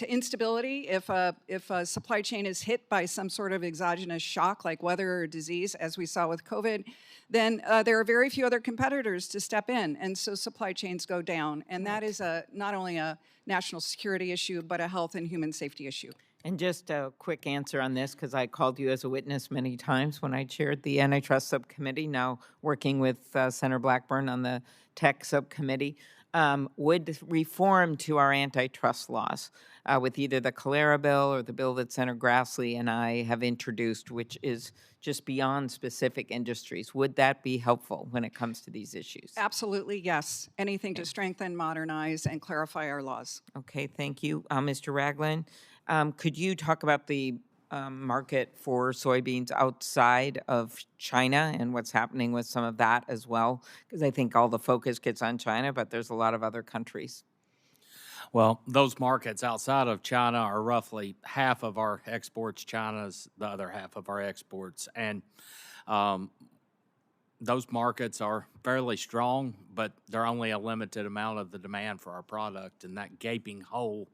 [SPEAKER 11] instability. If a supply chain is hit by some sort of exogenous shock like weather or disease, as we saw with COVID, then there are very few other competitors to step in, and so supply chains go down. And that is not only a national security issue, but a health and human safety issue.
[SPEAKER 12] And just a quick answer on this, because I called you as a witness many times when I chaired the antitrust subcommittee, now working with Senator Blackburn on the tech subcommittee. would reform to our antitrust laws with either the Calera bill or the bill that Senator Grassley and I have introduced, which is just beyond specific industries. Would that be helpful when it comes to these issues?
[SPEAKER 11] Absolutely, yes. Anything to strengthen, modernize, and clarify our laws.
[SPEAKER 12] Okay, thank you. Mr. Ragland, could you talk about the market for soybeans outside of China and what's happening with some of that as well? Because I think all the focus gets on China, but there's a lot of other countries.
[SPEAKER 8] Well, those markets outside of China are roughly half of our exports. China's the other half of our exports. And those markets are fairly strong, but they're only a limited amount of the demand for our product. And that gaping hole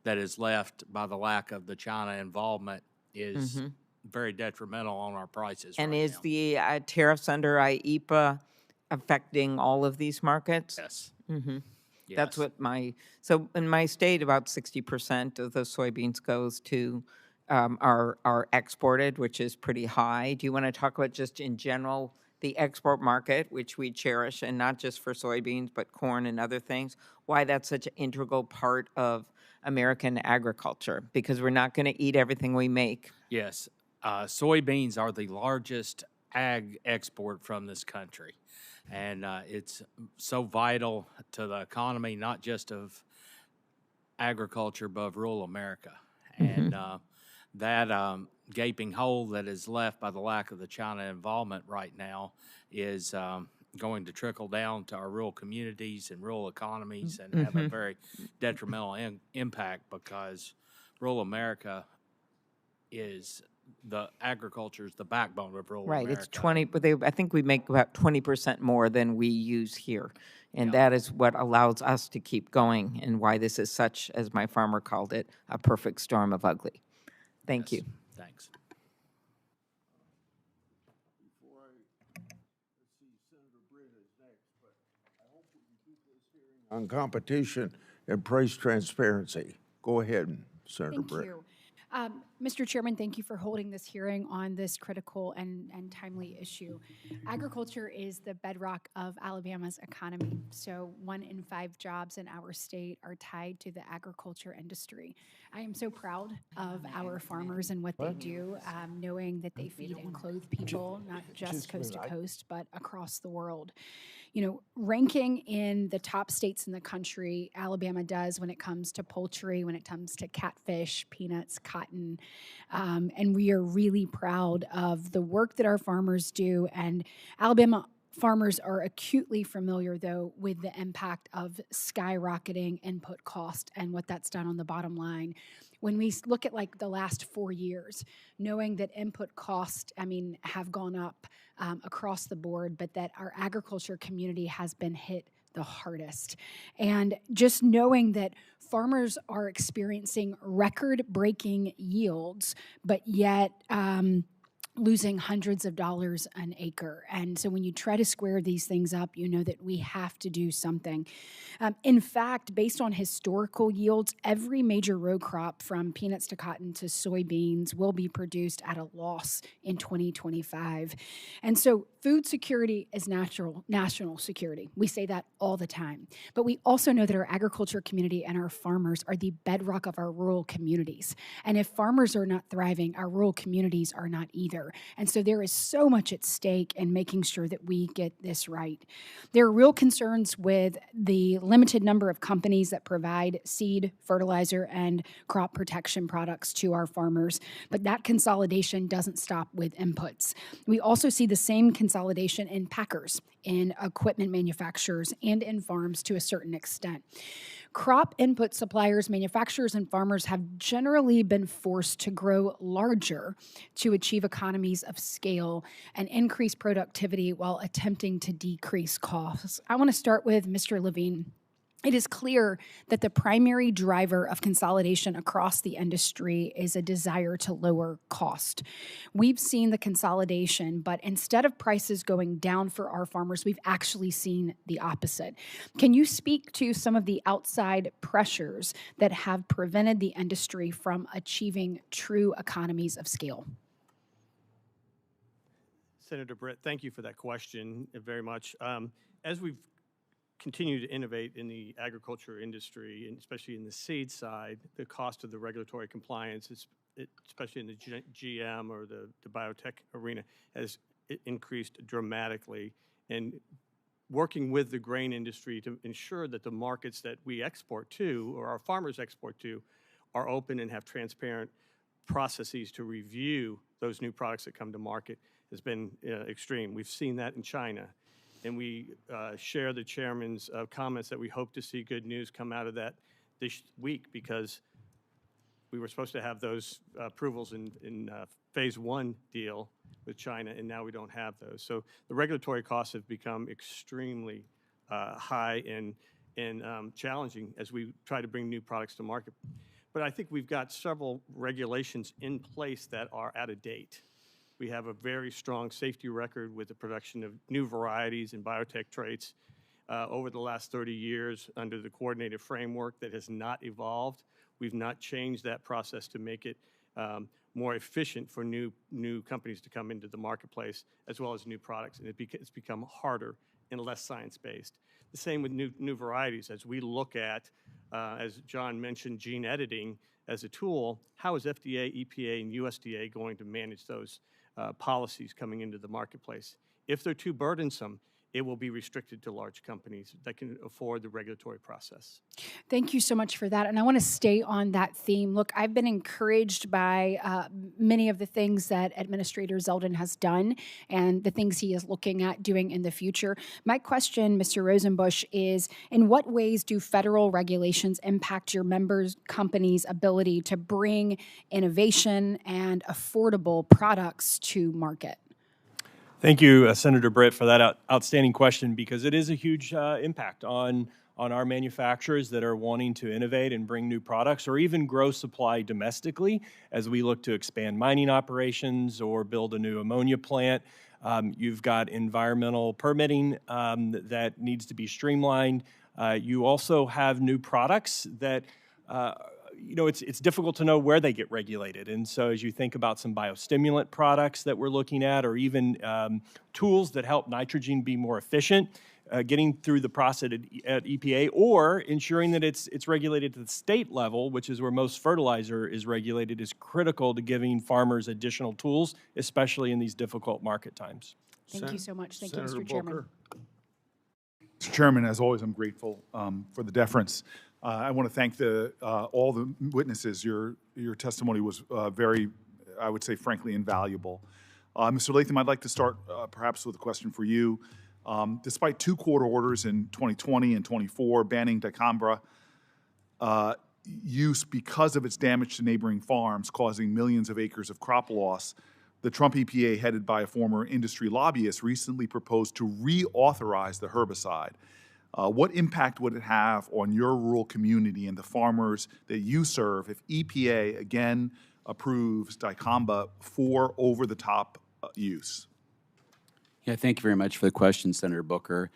[SPEAKER 8] that is left by the lack of the China involvement is very detrimental on our prices.
[SPEAKER 12] And
[SPEAKER 8] right
[SPEAKER 12] is
[SPEAKER 8] now.
[SPEAKER 12] the tariffs under IEEPA affecting all of these markets?
[SPEAKER 8] Yes.
[SPEAKER 12] That's
[SPEAKER 8] Yes.
[SPEAKER 12] what so in my state, about 60% of the soybeans goes to, are exported, which is pretty high. Do you want to talk about just in general, the export market, which we cherish, and not just for soybeans, but corn and other things, why that's such an integral part of American agriculture? Because we're not going to eat everything we make.
[SPEAKER 8] Yes. Soybeans are the largest ag export from this country. And it's so vital to the economy, not just of agriculture, but of rural America. And that gaping hole that is left by the lack of the China involvement right now is going to trickle down to our rural communities and rural economies and have a very detrimental impact, because rural America is agriculture is the backbone of rural America.
[SPEAKER 12] Right, it's 20, but I think we make about 20% more than we use here. And that is what allows us to keep going, and why this is such, as my farmer called it, a perfect storm of ugly. Thank you.
[SPEAKER 8] Thanks.
[SPEAKER 1] On competition and price transparency. Go ahead, Senator
[SPEAKER 13] Thank
[SPEAKER 1] Britt.
[SPEAKER 13] you. Mr. Chairman, thank you for holding this hearing on this critical and timely issue. Agriculture is the bedrock of Alabama's economy. So 1 in 5 jobs in our state are tied to the agriculture industry. I am so proud of our farmers and what they do, knowing that they feed and clothe people, not just coast to coast, but across the world. You know, ranking in the top states in the country, Alabama does when it comes to poultry, when it comes to catfish, peanuts, cotton. And we are really proud of the work that our farmers do. And Alabama farmers are acutely familiar, though, with the impact of skyrocketing input cost and what that's done on the bottom line. When we look at like the last 4 years, knowing that input costs, have gone up across the board, but that our agriculture community has been hit the hardest. And just knowing that farmers are experiencing record-breaking yields, but yet losing hundreds of dollars an acre. And so when you try to square these things up, you know that we have to do something. In fact, based on historical yields, every major row crop from peanuts to cotton to soybeans will be produced at a loss in 2025. And so food security is national security. We say that all the time. But we also know that our agriculture community and our farmers are the bedrock of our rural communities. And if farmers are not thriving, our rural communities are not either. And so there is so much at stake in making sure that we get this right. There are real concerns with the limited number of companies that provide seed, fertilizer, and crop protection products to our farmers, but that consolidation doesn't stop with inputs. We also see the same consolidation in packers, in equipment manufacturers, and in farms to a certain extent. Crop input suppliers, manufacturers, and farmers have generally been forced to grow larger to achieve economies of scale and increase productivity while attempting to decrease costs. I want to start with Mr. LaVigne. It is clear that the primary driver of consolidation across the industry is a desire to lower cost. We've seen the consolidation, but instead of prices going down for our farmers, we've actually seen the opposite. Can you speak to some of the outside pressures that have prevented the industry from achieving true economies of scale?
[SPEAKER 10] Senator Britt, thank you for that question very much. As we've continue to innovate in the agriculture industry, and especially in the seed side, the cost of the regulatory compliance, especially in the GM or the biotech arena, has increased dramatically. And working with the grain industry to ensure that the markets that we export to, or our farmers export to, are open and have transparent processes to review those new products that come to market has been extreme. We've seen that in China. And we share the chairman's comments that we hope to see good news come out of that this week, because we were supposed to have those approvals in phase 1 deal with China, and now we don't have those. So the regulatory costs have become extremely high and challenging as we try to bring new products to market. But I think we've got several regulations in place that are out of date. We have a very strong safety record with the production of new varieties and biotech traits over the last 30 years under the coordinated framework that has not evolved. We've not changed that process to make it more efficient for new companies to come into the marketplace, as well as new products, and it's become harder and less science-based. The same with new varieties. As we look at, as John mentioned, gene editing as a tool, how is FDA, EPA, and USDA going to manage those policies coming into the marketplace? If they're too burdensome, it will be restricted to large companies that can afford the regulatory process.
[SPEAKER 13] Thank you so much for that. And I want to stay on that theme. Look, I've been encouraged by many of the things that Administrator Zeldin has done and the things he is looking at doing in the future. My question, Mr. Rosenbusch, is in what ways do federal regulations impact your members' companies' ability to bring innovation and affordable products to market?
[SPEAKER 9] Thank you, Senator Britt, for that outstanding question, because it is a huge impact on our manufacturers that are wanting to innovate and bring new products or even grow supply domestically as we look to expand mining operations or build a new ammonia plant. You've got environmental permitting that needs to be streamlined. You also have new products that it's difficult to know where they get regulated. And so as you think about some biostimulant products that we're looking at, or even tools that help nitrogen be more efficient, getting through the process at EPA, or ensuring that it's regulated to the state level, which is where most fertilizer is regulated, is critical to giving farmers additional tools, especially in these difficult market times.
[SPEAKER 13] Thank you so much. Thank you, Mr. Chairman.
[SPEAKER 5] Mr. Chairman, as always, I'm grateful for the deference. I want to thank all the witnesses. Your testimony was very, I would say, frankly, invaluable. Mr. Latham, I'd like to start perhaps with a question for you. Despite 2 court orders in 2020 and 24 banning dicamba use because of its damage to neighboring farms, causing millions of acres of crop loss, the Trump EPA, headed by a former industry lobbyist, recently proposed to reauthorize the herbicide. What impact would it have on your rural community and the farmers that you serve if EPA again approves dicamba for over-the-top use?
[SPEAKER 7] Yeah, thank you very much for the question, Senator Booker.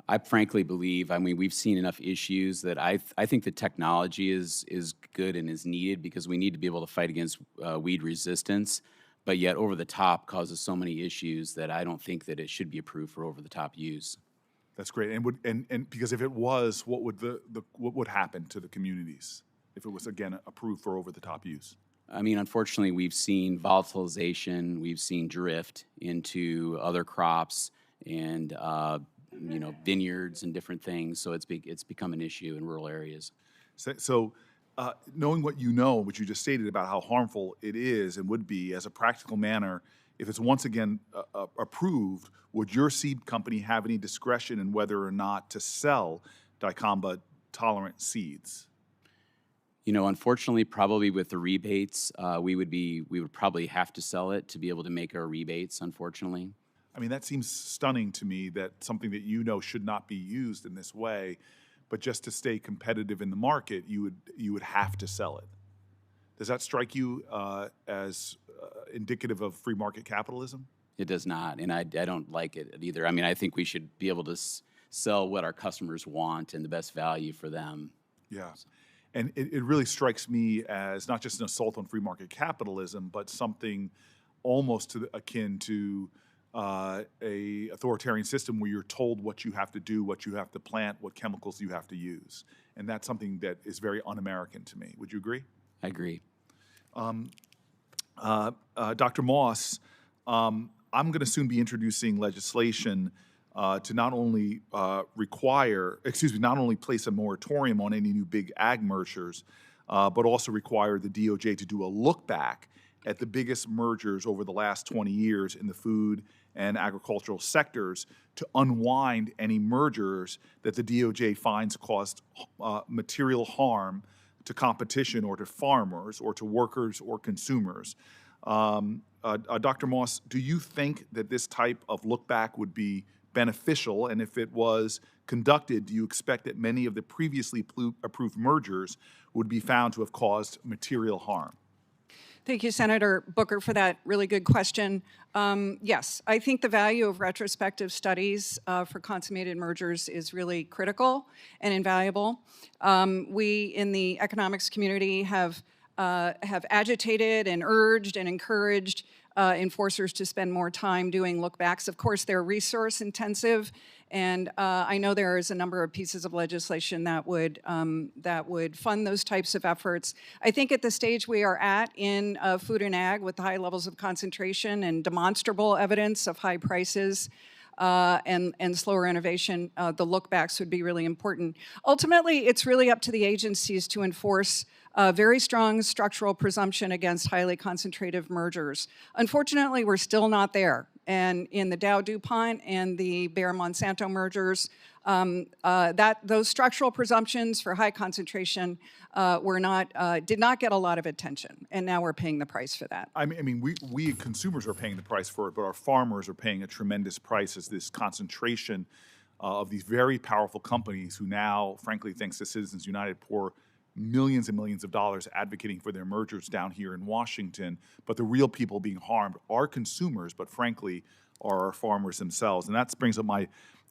[SPEAKER 7] I frankly believe, we've seen enough issues that I think the technology is good and is needed, because we need to be able to fight against weed resistance, but yet over-the-top causes so many issues that I don't think that it should be approved for over-the-top use.
[SPEAKER 5] That's great. And because if it was, what would happen to the communities if it was again approved for over-the-top use?
[SPEAKER 7] Unfortunately, we've seen volatilization, we've seen drift into other crops and vineyards and different things. So it's become an issue in rural areas.
[SPEAKER 5] So knowing what you just stated about how harmful it is and would be as a practical manner, if it's once again approved, would your seed company have any discretion in whether or not to sell dicamba-tolerant seeds?
[SPEAKER 7] Unfortunately, probably with the rebates, we would probably have to sell it to be able to make our rebates, unfortunately.
[SPEAKER 5] That seems stunning to me, that something that should not be used in this way, but just to stay competitive in the market, you would have to sell it. Does that strike you as indicative of free market capitalism?
[SPEAKER 7] It does not, and I don't like it either. I think we should be able to sell what our customers want and the best value for them.
[SPEAKER 5] Yeah, and it really strikes me as not just an assault on free market capitalism, but something almost akin to a authoritarian system where you're told what you have to do, what you have to plant, what chemicals you have to use. And that's something that is very un-American to me. Would you agree?
[SPEAKER 7] I agree.
[SPEAKER 5] Dr. Moss, I'm going to soon be introducing legislation to not only not only place a moratorium on any new big ag mergers, but also require the DOJ to do a look back at the biggest mergers over the last 20 years in the food and agricultural sectors to unwind any mergers that the DOJ finds caused material harm to competition or to farmers or to workers or consumers. Dr. Moss, do you think that this type of look back would be beneficial? And if it was conducted, do you expect that many of the previously approved mergers would be found to have caused material harm?
[SPEAKER 11] Thank you, Senator Booker, for that really good question. Yes, I think the value of retrospective studies for consummated mergers is really critical and invaluable. We in the economics community have agitated and urged and encouraged enforcers to spend more time doing look-backs. Of course, they're resource intensive, and I know there is a number of pieces of legislation that would fund those types of efforts. I think at the stage we are at in food and ag with high levels of concentration and demonstrable evidence of high prices, and slower innovation, the look-backs would be really important. Ultimately, it's really up to the agencies to enforce a very strong structural presumption against highly concentrative mergers. Unfortunately, we're still not there. And in the Dow-DuPont and the Bayer-Monsanto mergers, those structural presumptions for high concentration did not get a lot of attention, and now we're paying the price for that.
[SPEAKER 5] I mean, we consumers are paying the price for it, but our farmers are paying a tremendous price as this concentration of these very powerful companies who now, frankly, thanks to Citizens United, pour millions and millions of dollars advocating for their mergers down here in Washington. But the real people being harmed are consumers, but frankly, are our farmers themselves. And that brings up my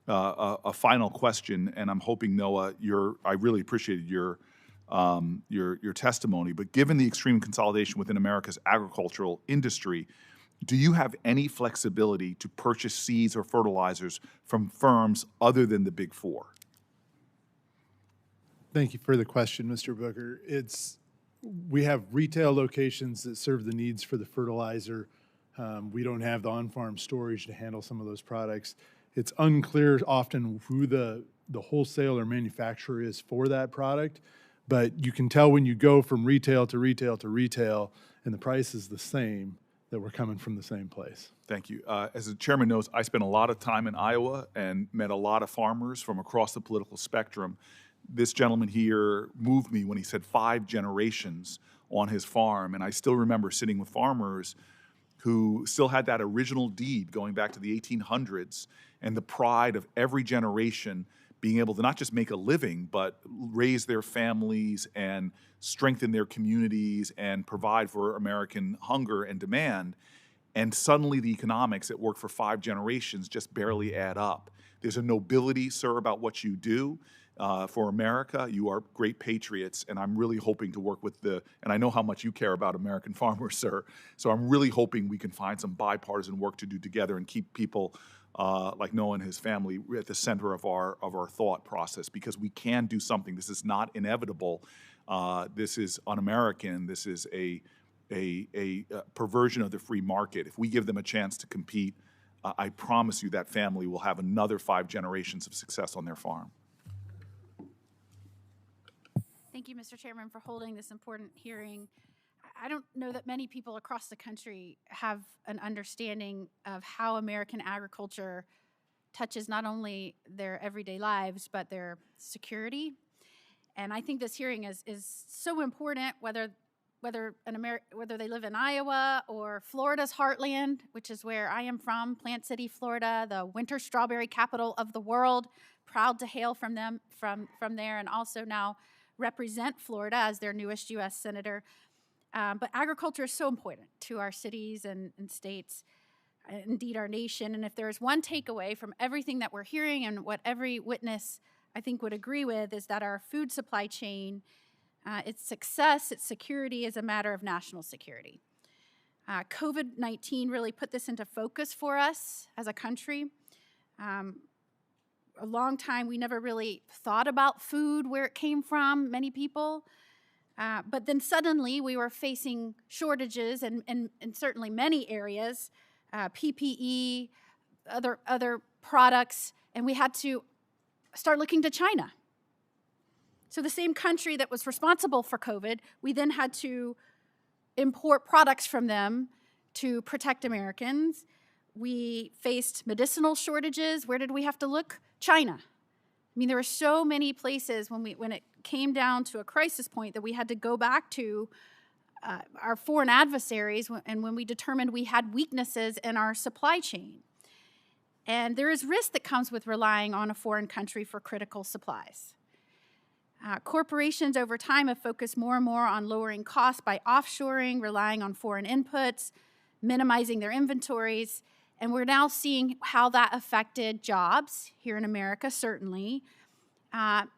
[SPEAKER 5] a final question, and I'm hoping, Noah, I really appreciated your testimony, but given the extreme consolidation within America's agricultural industry, do you have any flexibility to purchase seeds or fertilizers from firms other than the Big Four?
[SPEAKER 6] Thank you for the question, Mr. Booker. We have retail locations that serve the needs for the fertilizer. We don't have the on-farm storage to handle some of those products. It's unclear often who the wholesale or manufacturer is for that product, but you can tell when you go from retail to retail to retail and the price is the same, that we're coming from the same place.
[SPEAKER 5] Thank you. As the chairman knows, I spent a lot of time in Iowa and met a lot of farmers from across the political spectrum. This gentleman here moved me when he said 5 generations on his farm, and I still remember sitting with farmers who still had that original deed going back to the 1800s and the pride of every generation being able to not just make a living, but raise their families and strengthen their communities and provide for American hunger and demand. And suddenly the economics that worked for 5 generations just barely add up. There's a nobility, sir, about what you do. For America, you are great patriots, and I'm really hoping to work with and I know how much you care about American farmers, sir, so I'm really hoping we can find some bipartisan work to do together and keep people like Noah and his family at the center of our thought process, because we can do something. This is not inevitable. This is un-American. This is a perversion of the free market. If we give them a chance to compete, I promise you that family will have another 5 generations of success on their farm.
[SPEAKER 13] Thank you, Mr. Chairman, for holding this important hearing. I don't know that many people across the country have an understanding of how American agriculture touches not only their everyday lives, but their security. And I think this hearing is so important, whether they live in Iowa or Florida's heartland, which is where I am from, Plant City, Florida, the winter strawberry capital of the world. Proud to hail from there, and also now represent Florida as their newest U.S. Senator. But agriculture is so important to our cities and states, indeed our nation. And if there's one takeaway from everything that we're hearing and what every witness, I think, would agree with, is that our food supply chain, its success, its security is a matter of national security.
[SPEAKER 14] COVID-19 really put this into focus for us as a country. A long time, we never really thought about food, where it came from, many people. But then suddenly, we were facing shortages in certainly many areas, PPE, other products, and we had to start looking to China. So the same country that was responsible for COVID, we then had to import products from them to protect Americans. We faced medicinal shortages. Where did we have to look? China. I mean, there were so many places when it came down to a crisis point that we had to go back to our foreign adversaries, and when we determined we had weaknesses in our supply chain. And there is risk that comes with relying on a foreign country for critical supplies. Corporations over time have focused more and more on lowering costs by offshoring, relying on foreign inputs, minimizing their inventories, and we're now seeing how that affected jobs here in America, certainly. And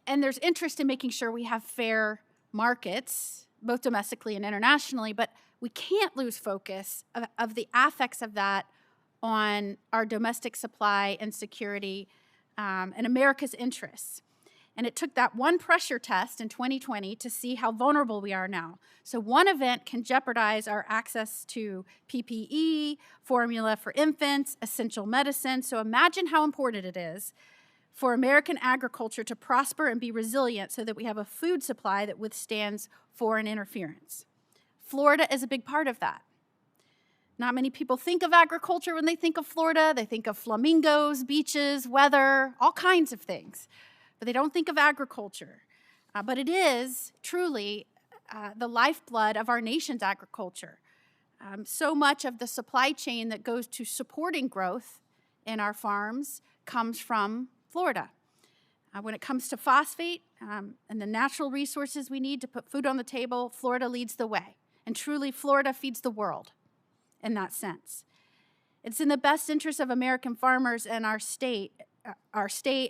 [SPEAKER 14] there's interest in making sure we have fair markets, both domestically and internationally, but we can't lose focus of the effects of that on our domestic supply and security and America's interests. And it took that one pressure test in 2020 to see how vulnerable we are now. So one event can jeopardize our access to PPE, formula for infants, essential medicine. So imagine how important it is for American agriculture to prosper and be resilient so that we have a food supply that withstands foreign interference. Florida is a big part of that. Not many people think of agriculture when they think of Florida. They think of flamingos, beaches, weather, all kinds of things. But they don't think of agriculture. But it is truly the lifeblood of our nation's agriculture. So much of the supply chain that goes to supporting growth in our farms comes from Florida. When it comes to phosphate and the natural resources we need to put food on the table, Florida leads the way. And truly, Florida feeds the world in that sense. It's in the best interest of American farmers and our state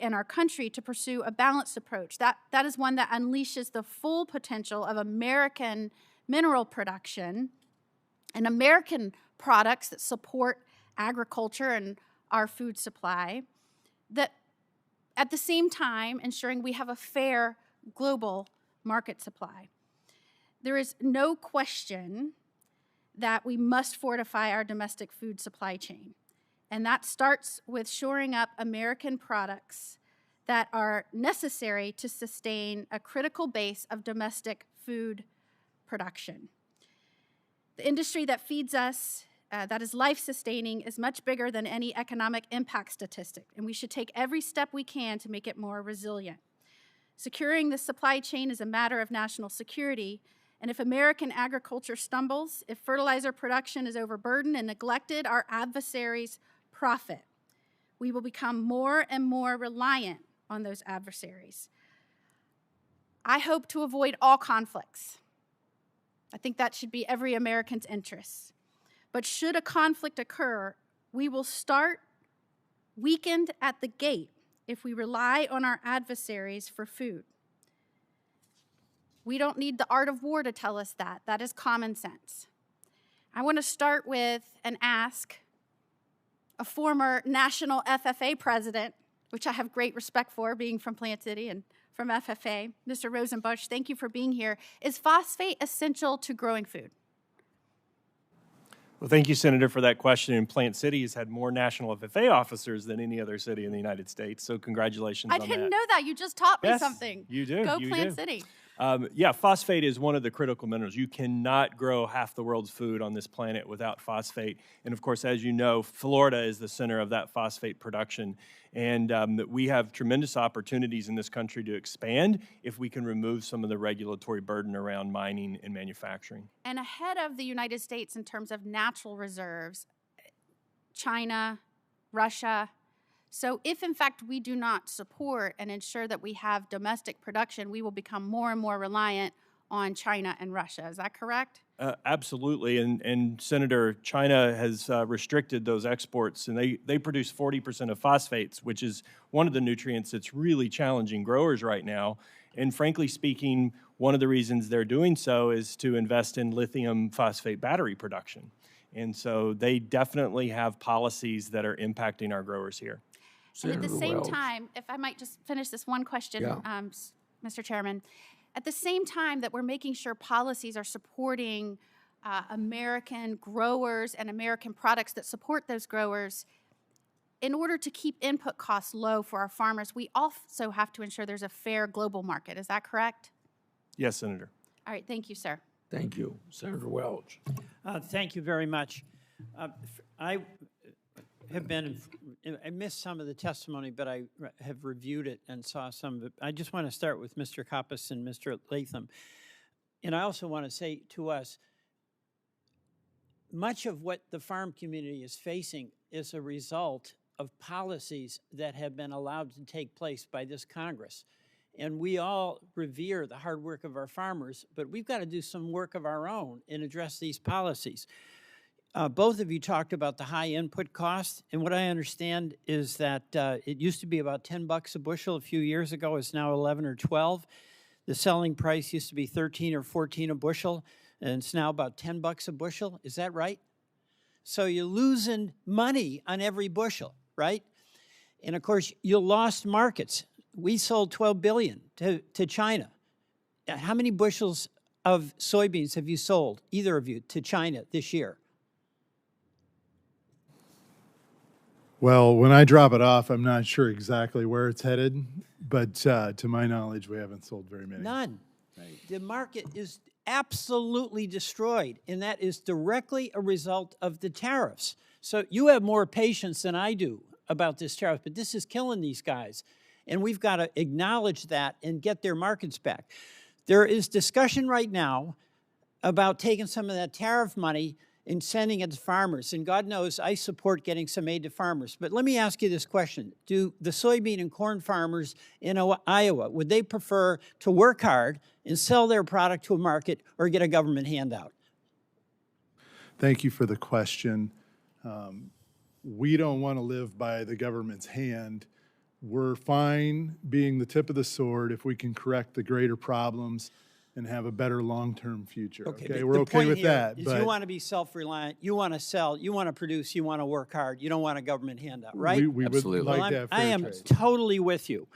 [SPEAKER 14] and our country to pursue a balanced approach. That is one that unleashes the full potential of American mineral production and American products that support agriculture and our food supply, that at the same time ensuring we have a fair global market supply. There is no question that we must fortify our domestic food supply chain. And that starts with shoring up American products that are necessary to sustain a critical base of domestic food production. The industry that feeds us, that is life-sustaining, is much bigger than any economic impact statistic, and we should take every step we can to make it more resilient. Securing the supply chain is a matter of national security, and if American agriculture stumbles, if fertilizer production is overburdened and neglected, our adversaries profit. We will become more and more reliant on those adversaries. I hope to avoid all conflicts. I think that should be every American's interest. But should a conflict occur, we will start weakened at the gate if we rely on our adversaries for food. We don't need the art of war to tell us that. That is common sense. I want to start with and ask a former national FFA president, which I have great respect for, being from Plant City and from FFA, Mr. Rosenbusch, thank you for being here. Is phosphate essential to growing food?
[SPEAKER 9] Well, thank you, Senator, for that question. And Plant City has had more national FFA officers than any other city in the United States, so congratulations on that.
[SPEAKER 14] I didn't know that. You just taught me
[SPEAKER 9] Yes,
[SPEAKER 14] something.
[SPEAKER 9] you do.
[SPEAKER 14] Go
[SPEAKER 9] you
[SPEAKER 14] Plant
[SPEAKER 9] do.
[SPEAKER 14] City.
[SPEAKER 9] Yeah, phosphate is one of the critical minerals. You cannot grow half the world's food on this planet without phosphate. And of course, as you know, Florida is the center of that phosphate production. And we have tremendous opportunities in this country to expand if we can remove some of the regulatory burden around mining and manufacturing.
[SPEAKER 14] And ahead of the United States in terms of natural reserves, China, Russia. So if, in fact, we do not support and ensure that we have domestic production, we will become more and more reliant on China and Russia. Is that correct?
[SPEAKER 9] Absolutely. And Senator, China has restricted those exports, and they produce 40% of phosphates, which is one of the nutrients that's really challenging growers right now. And frankly speaking, One of the reasons they're doing so is to invest in lithium phosphate battery production. And so they definitely have policies that are impacting our growers here.
[SPEAKER 14] And at the
[SPEAKER 1] Senator
[SPEAKER 14] same
[SPEAKER 1] Welch.
[SPEAKER 14] time, if I might just finish this one question,
[SPEAKER 1] Yeah.
[SPEAKER 14] Mr. Chairman, at the same time that we're making sure policies are supporting American growers and American products that support those growers, in order to keep input costs low for our farmers, we also have to ensure there's a fair global market. Is that correct?
[SPEAKER 9] Yes, Senator.
[SPEAKER 14] All right, thank you, sir.
[SPEAKER 1] Thank you. Senator Welch.
[SPEAKER 15] Thank you very much. I have been, I missed some of the testimony, but I have reviewed it and saw some of it. I just want to start with Mr. Coppess and Mr. Latham. And I also want to say to us, much of what the farm community is facing is a result of policies that have been allowed to take place by this Congress. And we all revere the hard work of our farmers, but we've got to do some work of our own and address these policies. Both of you talked about the high input cost, and what I understand is that it used to be about $10 a bushel a few years ago. It's now 11 or 12. The selling price used to be 13 or 14 a bushel, and it's now about $10 a bushel. Is that right? So you're losing money on every bushel, right? And of course, you lost markets. We sold $12 billion to China. How many bushels of soybeans have you sold, either of you, to China this year?
[SPEAKER 6] Well, when I drop it off, I'm not sure exactly where it's headed, but to my knowledge, we haven't sold very many.
[SPEAKER 15] None. Right. The market is absolutely destroyed, and that is directly a result of the tariffs. So you have more patience than I do about this tariff, but this is killing these guys. And we've got to acknowledge that and get their markets back. There is discussion right now about taking some of that tariff money and sending it to farmers. And God knows I support getting some aid to farmers. But let me ask you this question. Do the soybean and corn farmers in Iowa, would they prefer to work hard and sell their product to a market or get a government handout?
[SPEAKER 6] Thank you for the question. We don't want to live by the government's hand. We're fine being the tip of the sword if we can correct the greater problems and have a better long-term future. Okay, we're okay with that.
[SPEAKER 15] But you want to be self-reliant, you want to sell, you want to produce, you want to work hard, you don't want a government handout, right?
[SPEAKER 6] We would like to have fair
[SPEAKER 15] I am
[SPEAKER 6] trade.
[SPEAKER 15] totally with you.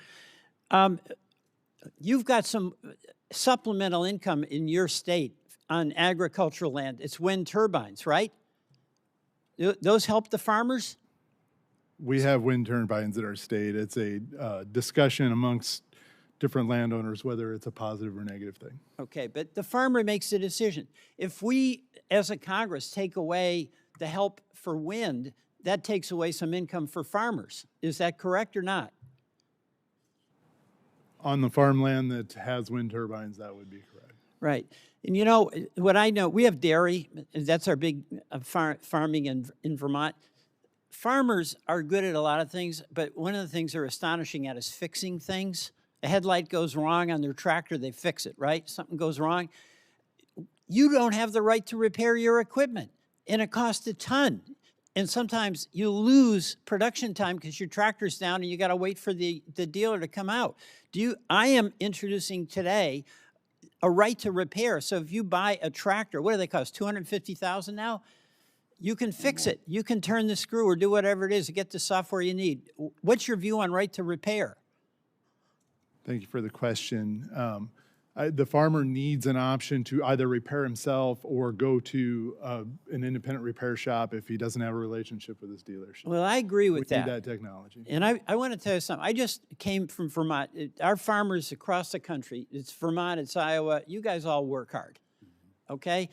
[SPEAKER 15] You've got some supplemental income in your state on agricultural land. It's wind turbines, right? Those help the farmers?
[SPEAKER 6] We have wind turbines in our state. It's a discussion amongst different landowners whether it's a positive or negative thing.
[SPEAKER 15] Okay, but the farmer makes the decision. If we, as a Congress, take away the help for wind, that takes away some income for farmers. Is that correct or not?
[SPEAKER 6] On the farmland that has wind turbines, that would be correct.
[SPEAKER 15] Right. And you know, what I know, we have dairy. That's our big farming in Vermont. Farmers are good at a lot of things, but one of the things they're astonishing at is fixing things. A headlight goes wrong on their tractor, they fix it, right? Something goes wrong. You don't have the right to repair your equipment, and it costs a ton. And sometimes you lose production time because your tractor's down and you got to wait for the dealer to come out. I am introducing today a right to repair. So if you buy a tractor, what do they cost, $250,000 now? You can fix it. You can turn the screw or do whatever it is to get the software you need. What's your view on right to repair?
[SPEAKER 6] Thank you for the question. The farmer needs an option to either repair himself or go to an independent repair shop if he doesn't have a relationship with his dealership.
[SPEAKER 15] Well, I agree with that.
[SPEAKER 6] We need that technology.
[SPEAKER 15] And I want to tell you something. I just came from Vermont. Our farmers across the country, it's Vermont, it's Iowa, you guys all work hard, okay?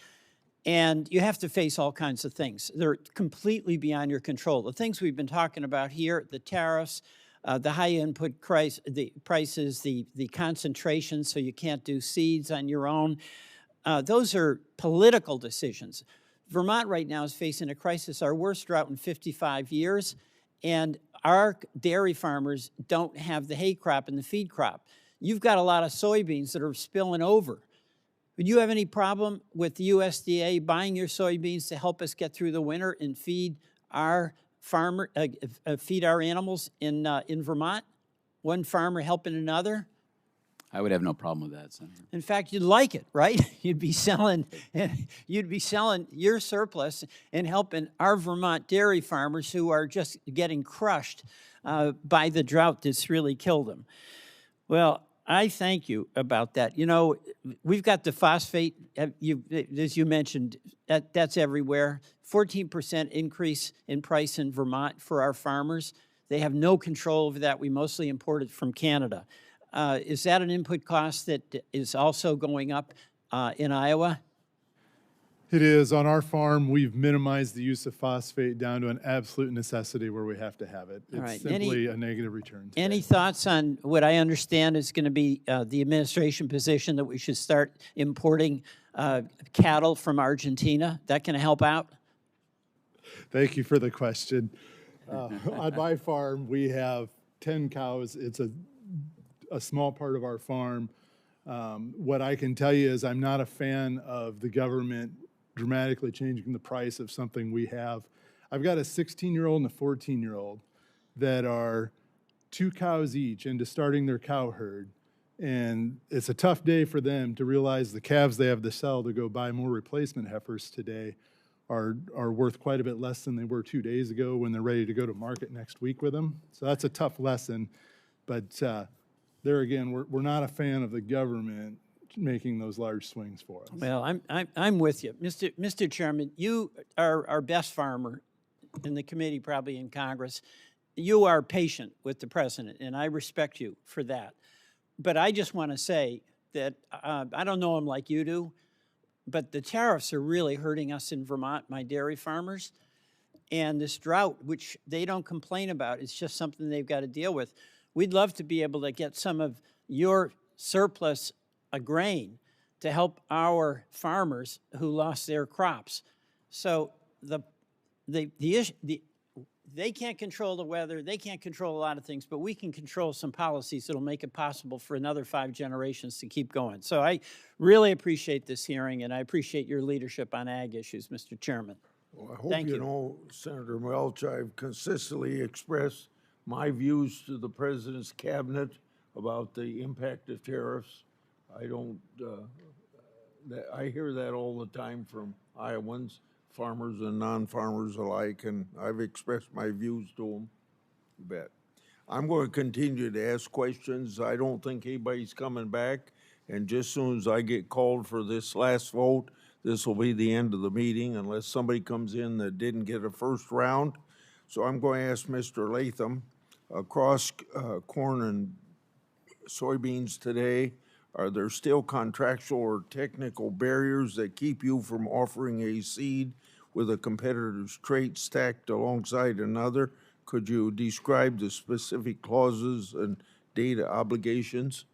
[SPEAKER 15] And you have to face all kinds of things. They're completely beyond your control. The things we've been talking about here, the tariffs, the high input prices, the concentration, so you can't do seeds on your own. Those are political decisions. Vermont right now is facing a crisis, our worst drought in 55 years, and our dairy farmers don't have the hay crop and the feed crop. You've got a lot of soybeans that are spilling over. Would you have any problem with the USDA buying your soybeans to help us get through the winter and feed our animals in Vermont? One farmer helping another?
[SPEAKER 7] I would have no problem with that, Senator.
[SPEAKER 15] In fact, you'd like it, right? You'd be selling your surplus and helping our Vermont dairy farmers who are just getting crushed by the drought that's really killed them. Well, I thank you about that. You know, we've got the phosphate, as you mentioned, that's everywhere. 14% increase in price in Vermont for our farmers. They have no control over that. We mostly import it from Canada. Is that an input cost that is also going up in Iowa?
[SPEAKER 6] It is. On our farm, we've minimized the use of phosphate down to an absolute necessity where we have to have it.
[SPEAKER 15] All
[SPEAKER 6] It's
[SPEAKER 15] right.
[SPEAKER 6] simply a negative return.
[SPEAKER 15] Any thoughts on what I understand is going to be the administration position that we should start importing cattle from Argentina? That can help out?
[SPEAKER 6] Thank you for the question. On my farm, we have 10 cows. It's a small part of our farm. What I can tell you is I'm not a fan of the government dramatically changing the price of something we have. I've got a 16-year-old and a 14-year-old that are 2 cows each into starting their cow herd. And it's a tough day for them to realize the calves they have to sell to go buy more replacement heifers today are worth quite a bit less than they were 2 days ago when they're ready to go to market next week with them. So that's a tough lesson. But there again, we're not a fan of the government making those large swings for us.
[SPEAKER 15] Well, I'm with you. Mr. Chairman, you are our best farmer in the committee, probably in Congress. You are patient with the president, and I respect you for that. But I just want to say that I don't know him like you do, but the tariffs are really hurting us in Vermont, my dairy farmers. And this drought, which they don't complain about, it's just something they've got to deal with. We'd love to be able to get some of your surplus of grain to help our farmers who lost their crops. So they can't control the weather, they can't control a lot of things, but we can control some policies that'll make it possible for another 5 generations to keep going. So I really appreciate this hearing, and I appreciate your leadership on ag issues, Mr. Chairman.
[SPEAKER 1] Well, I hope
[SPEAKER 15] Thank you.
[SPEAKER 1] know, Senator Welch, I've consistently expressed my views to the president's cabinet about the impact of tariffs. I hear that all the time from Iowans, farmers and non-farmers alike, and I've expressed my views to them. You bet. I'm going to continue to ask questions. I don't think anybody's coming back, and just as soon as I get called for this last vote, this will be the end of the meeting unless somebody comes in that didn't get a first round. So I'm going to ask Mr. Latham, across corn and soybeans today, are there still contractual or technical barriers that keep you from offering a seed with a competitor's trait stacked alongside another? Could you describe the specific clauses and data obligations?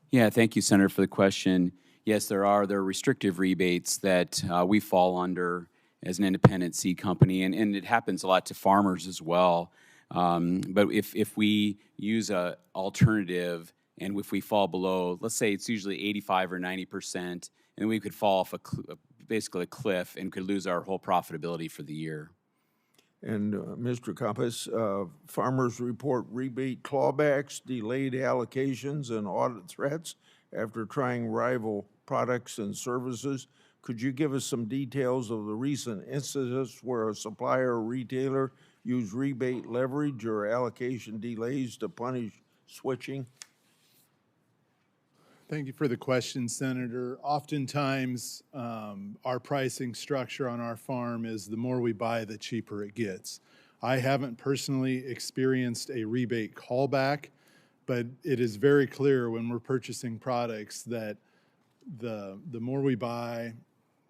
[SPEAKER 7] Yeah, thank you, Senator, for the question. Yes, there are restrictive rebates that we fall under as an independent seed company, and it happens a lot to farmers as well. But if we use an alternative and if we fall below, let's say it's usually 85 or 90%, and then we could fall off basically a cliff and could lose our whole profitability for the year.
[SPEAKER 1] And Mr. Coppess, farmers report rebate clawbacks, delayed allocations, and audit threats after trying rival products and services. Could you give us some details of the recent incidents where a supplier or retailer used rebate leverage or allocation delays to punish switching?
[SPEAKER 6] Thank you for the question, Senator. Oftentimes, our pricing structure on our farm is the more we buy, the cheaper it gets. I haven't personally experienced a rebate callback, but it is very clear when we're purchasing products that the more we buy,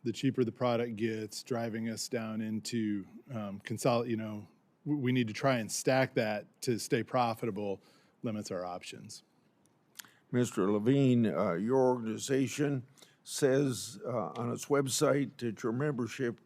[SPEAKER 6] the cheaper the product gets, driving us down into we need to try and stack that to stay profitable, limits our options.
[SPEAKER 1] Mr. LaVigne, your organization says on its website that your membership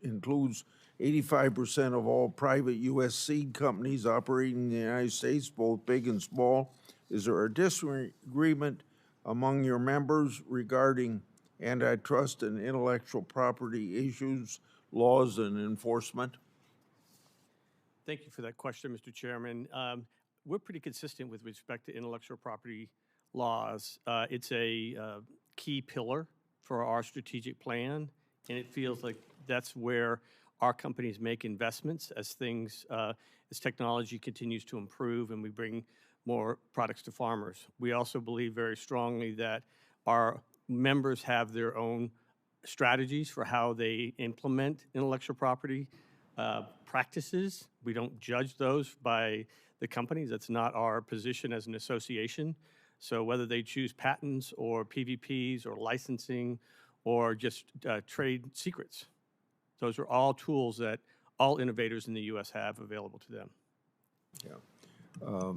[SPEAKER 1] includes 85% of all private U.S. seed companies operating in the United States, both big and small. Is there a disagreement among your members regarding antitrust and intellectual property issues, laws, and enforcement?
[SPEAKER 10] Thank you for that question, Mr. Chairman. We're pretty consistent with respect to intellectual property laws. It's a key pillar for our strategic plan, and it feels like that's where our companies make investments as things, as technology continues to improve and we bring more products to farmers. We also believe very strongly that our members have their own strategies for how they implement intellectual property practices. We don't judge those by the companies. That's not our position as an association. So whether they choose patents or PVPs or licensing or just trade secrets, those are all tools that all innovators in the U.S. have available to them.
[SPEAKER 1] Yeah.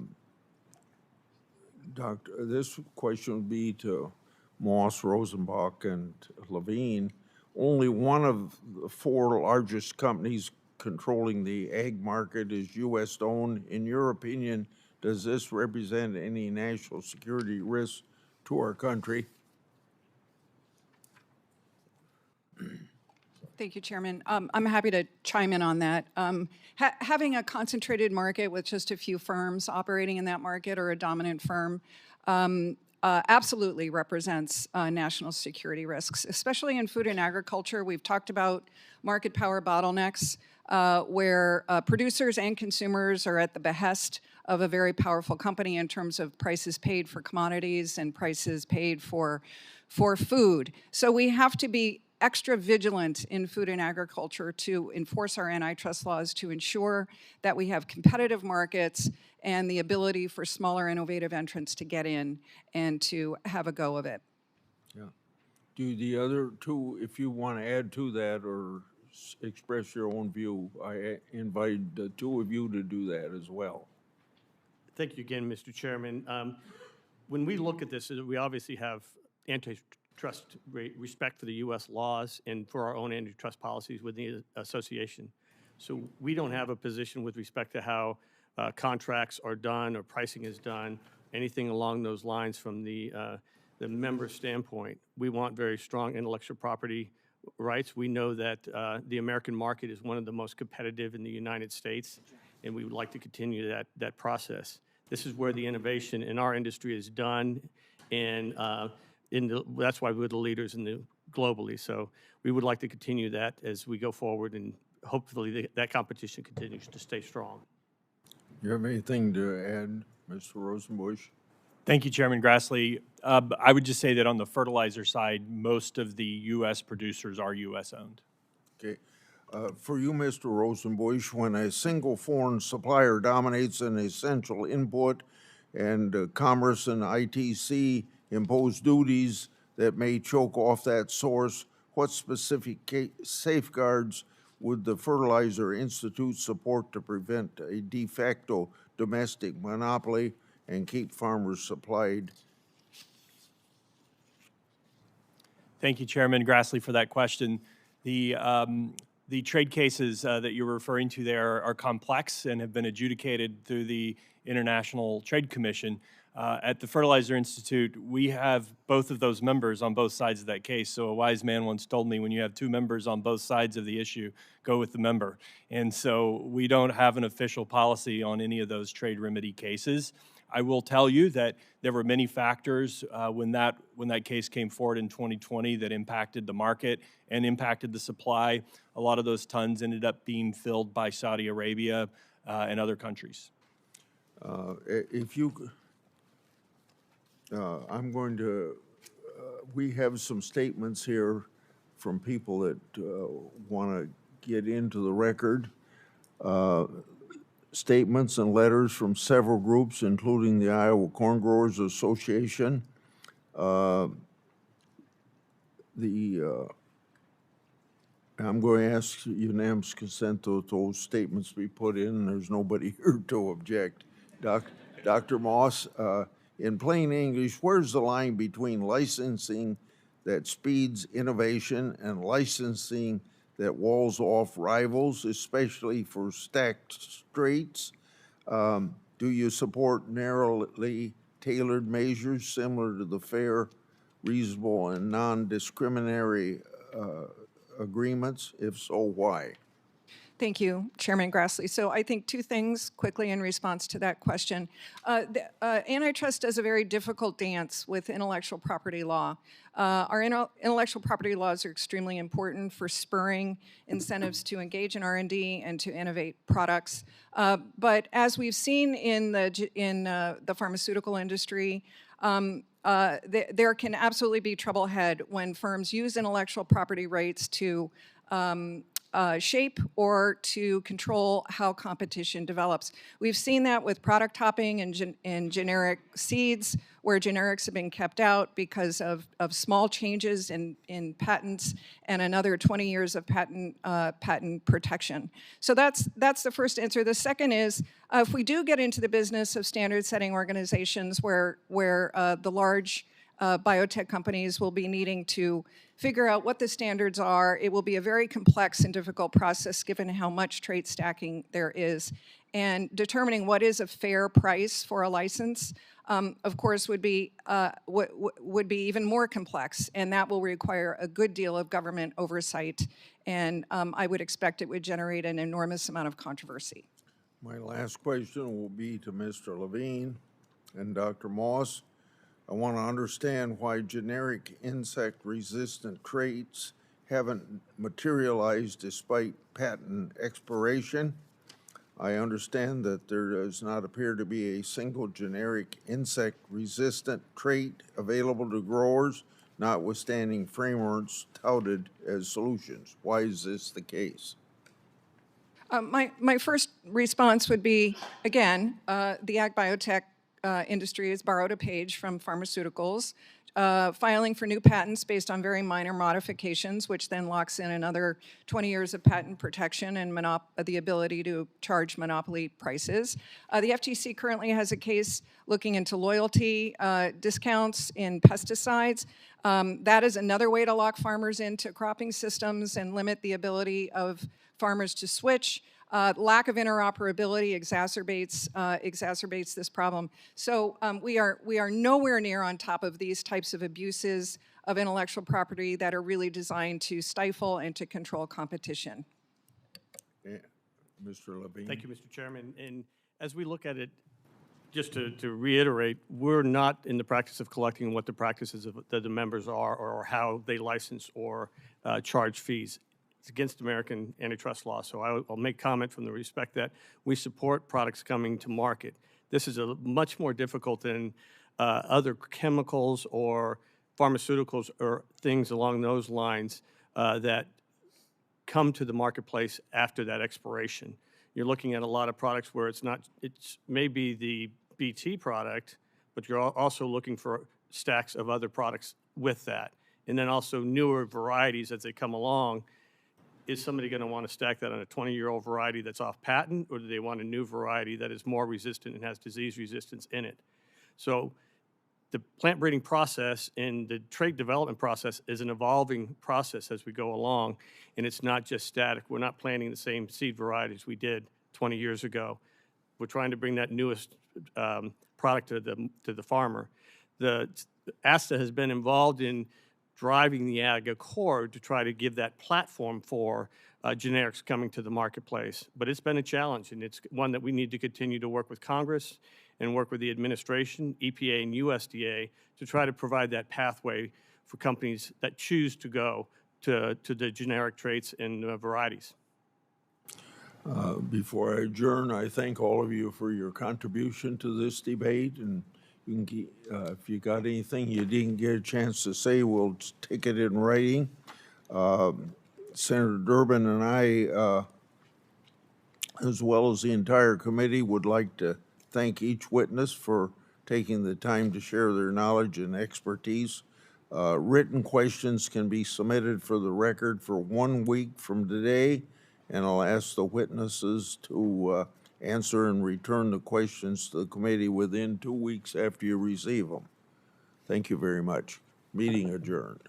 [SPEAKER 1] Doctor, this question would be to Moss, Rosenbusch, and LaVigne. Only one of the four largest companies controlling the ag market is U.S. owned. In your opinion, does this represent any national security risk to our country?
[SPEAKER 11] Thank you, Chairman. I'm happy to chime in on that. Having a concentrated market with just a few firms operating in that market or a dominant firm absolutely represents national security risks, especially in food and agriculture. We've talked about market power bottlenecks where producers and consumers are at the behest of a very powerful company in terms of prices paid for commodities and prices paid for food. So we have to be extra vigilant in food and agriculture to enforce our antitrust laws to ensure that we have competitive markets and the ability for smaller innovative entrants to get in and to have a go of it.
[SPEAKER 1] Yeah. Do the other two, if you want to add to that or express your own view, I invite the two of you to do that as well.
[SPEAKER 10] Thank you again, Mr. Chairman. When we look at this, we obviously have antitrust respect for the U.S. laws and for our own antitrust policies with the association. So we don't have a position with respect to how contracts are done or pricing is done, anything along those lines from the member standpoint. We want very strong intellectual property rights. We know that the American market is one of the most competitive in the United States, and we would like to continue that process. This is where the innovation in our industry is done, and that's why we're the leaders globally. So we would like to continue that as we go forward, and hopefully that competition continues to stay strong.
[SPEAKER 1] You have anything to add, Mr. Rosenbusch?
[SPEAKER 9] Thank you, Chairman Grassley. I would just say that on the fertilizer side, most of the U.S. producers are U.S. owned.
[SPEAKER 1] Okay. For you, Mr. Rosenbusch, when a single foreign supplier dominates an essential input and Commerce and ITC impose duties that may choke off that source, what specific safeguards would the Fertilizer Institute support to prevent a de facto domestic monopoly and keep farmers supplied?
[SPEAKER 9] Thank you, Chairman Grassley, for that question. The trade cases that you're referring to there are complex and have been adjudicated through the International Trade Commission. At the Fertilizer Institute, we have both of those members on both sides of that case. So a wise man once told me, when you have two members on both sides of the issue, go with the member. And so we don't have an official policy on any of those trade remedy cases. I will tell you that there were many factors when that case came forward in 2020 that impacted the market and impacted the supply. A lot of those tons ended up being filled by Saudi Arabia and other countries.
[SPEAKER 1] We have some statements here from people that want to get into the record. Statements and letters from several groups, including the Iowa Corn Growers Association. I'm going to ask unanimous consent that those statements be put in. There's nobody here to object. Dr. Moss, in plain English, where's the line between licensing that speeds innovation and licensing that walls off rivals, especially for stacked straights? Do you support narrowly tailored measures similar to the fair, reasonable, and non-discriminatory agreements? If so, why?
[SPEAKER 11] Thank you, Chairman Grassley. So I think two things quickly in response to that question. Antitrust does a very difficult dance with intellectual property law. Our intellectual property laws are extremely important for spurring incentives to engage in R&D and to innovate products. But as we've seen in the pharmaceutical industry, there can absolutely be trouble ahead when firms use intellectual property rights to shape or to control how competition develops. We've seen that with product hopping and generic seeds, where generics have been kept out because of small changes in patents and another 20 years of patent protection. So that's the first answer. The second is, if we do get into the business of standard-setting organizations where the large biotech companies will be needing to figure out what the standards are, it will be a very complex and difficult process given how much trait stacking there is. And determining what is a fair price for a license, of course, would be even more complex, and that will require a good deal of government oversight, and I would expect it would generate an enormous amount of controversy.
[SPEAKER 1] My last question will be to Mr. LaVigne and Dr. Moss. I want to understand why generic insect-resistant traits haven't materialized despite patent expiration. I understand that there does not appear to be a single generic insect-resistant trait available to growers, notwithstanding frameworks touted as solutions. Why is this the case?
[SPEAKER 11] My first response would be, again, the ag biotech industry has borrowed a page from pharmaceuticals, filing for new patents based on very minor modifications, which then locks in another 20 years of patent protection and the ability to charge monopoly prices. The FTC currently has a case looking into loyalty discounts in pesticides. That is another way to lock farmers into cropping systems and limit the ability of farmers to switch. Lack of interoperability exacerbates this problem. So we are nowhere near on top of these types of abuses of intellectual property that are really designed to stifle and to control competition.
[SPEAKER 1] Yeah. Mr. LaVigne.
[SPEAKER 10] Thank you, Mr. Chairman. And as we look at it, just to reiterate, we're not in the practice of collecting what the practices of the members are or how they license or charge fees. It's against American antitrust law, so I'll make comment from the respect that we support products coming to market. This is much more difficult than other chemicals or pharmaceuticals or things along those lines that come to the marketplace after that expiration. You're looking at a lot of products where it's maybe the BT product, but you're also looking for stacks of other products with that. And then also newer varieties as they come along. Is somebody going to want to stack that on a 20-year-old variety that's off patent, or do they want a new variety that is more resistant and has disease resistance in it? So the plant breeding process and the trait development process is an evolving process as we go along, and it's not just static. We're not planting the same seed varieties we did 20 years ago. We're trying to bring that newest product to the farmer. The ASTA has been involved in driving the ag accord to try to give that platform for generics coming to the marketplace. But it's been a challenge, and it's one that we need to continue to work with Congress and work with the administration, EPA, and USDA to try to provide that pathway for companies that choose to go to the generic traits and varieties.
[SPEAKER 1] Before I adjourn, I thank all of you for your contribution to this debate, and you can, if you got anything you didn't get a chance to say, we'll take it in writing. Senator Durbin and I, as well as the entire committee, would like to thank each witness for taking the time to share their knowledge and expertise. Written questions can be submitted for the record for 1 week from today, and I'll ask the witnesses to answer and return the questions to the committee within 2 weeks after you receive them. Thank you very much. Meeting adjourned.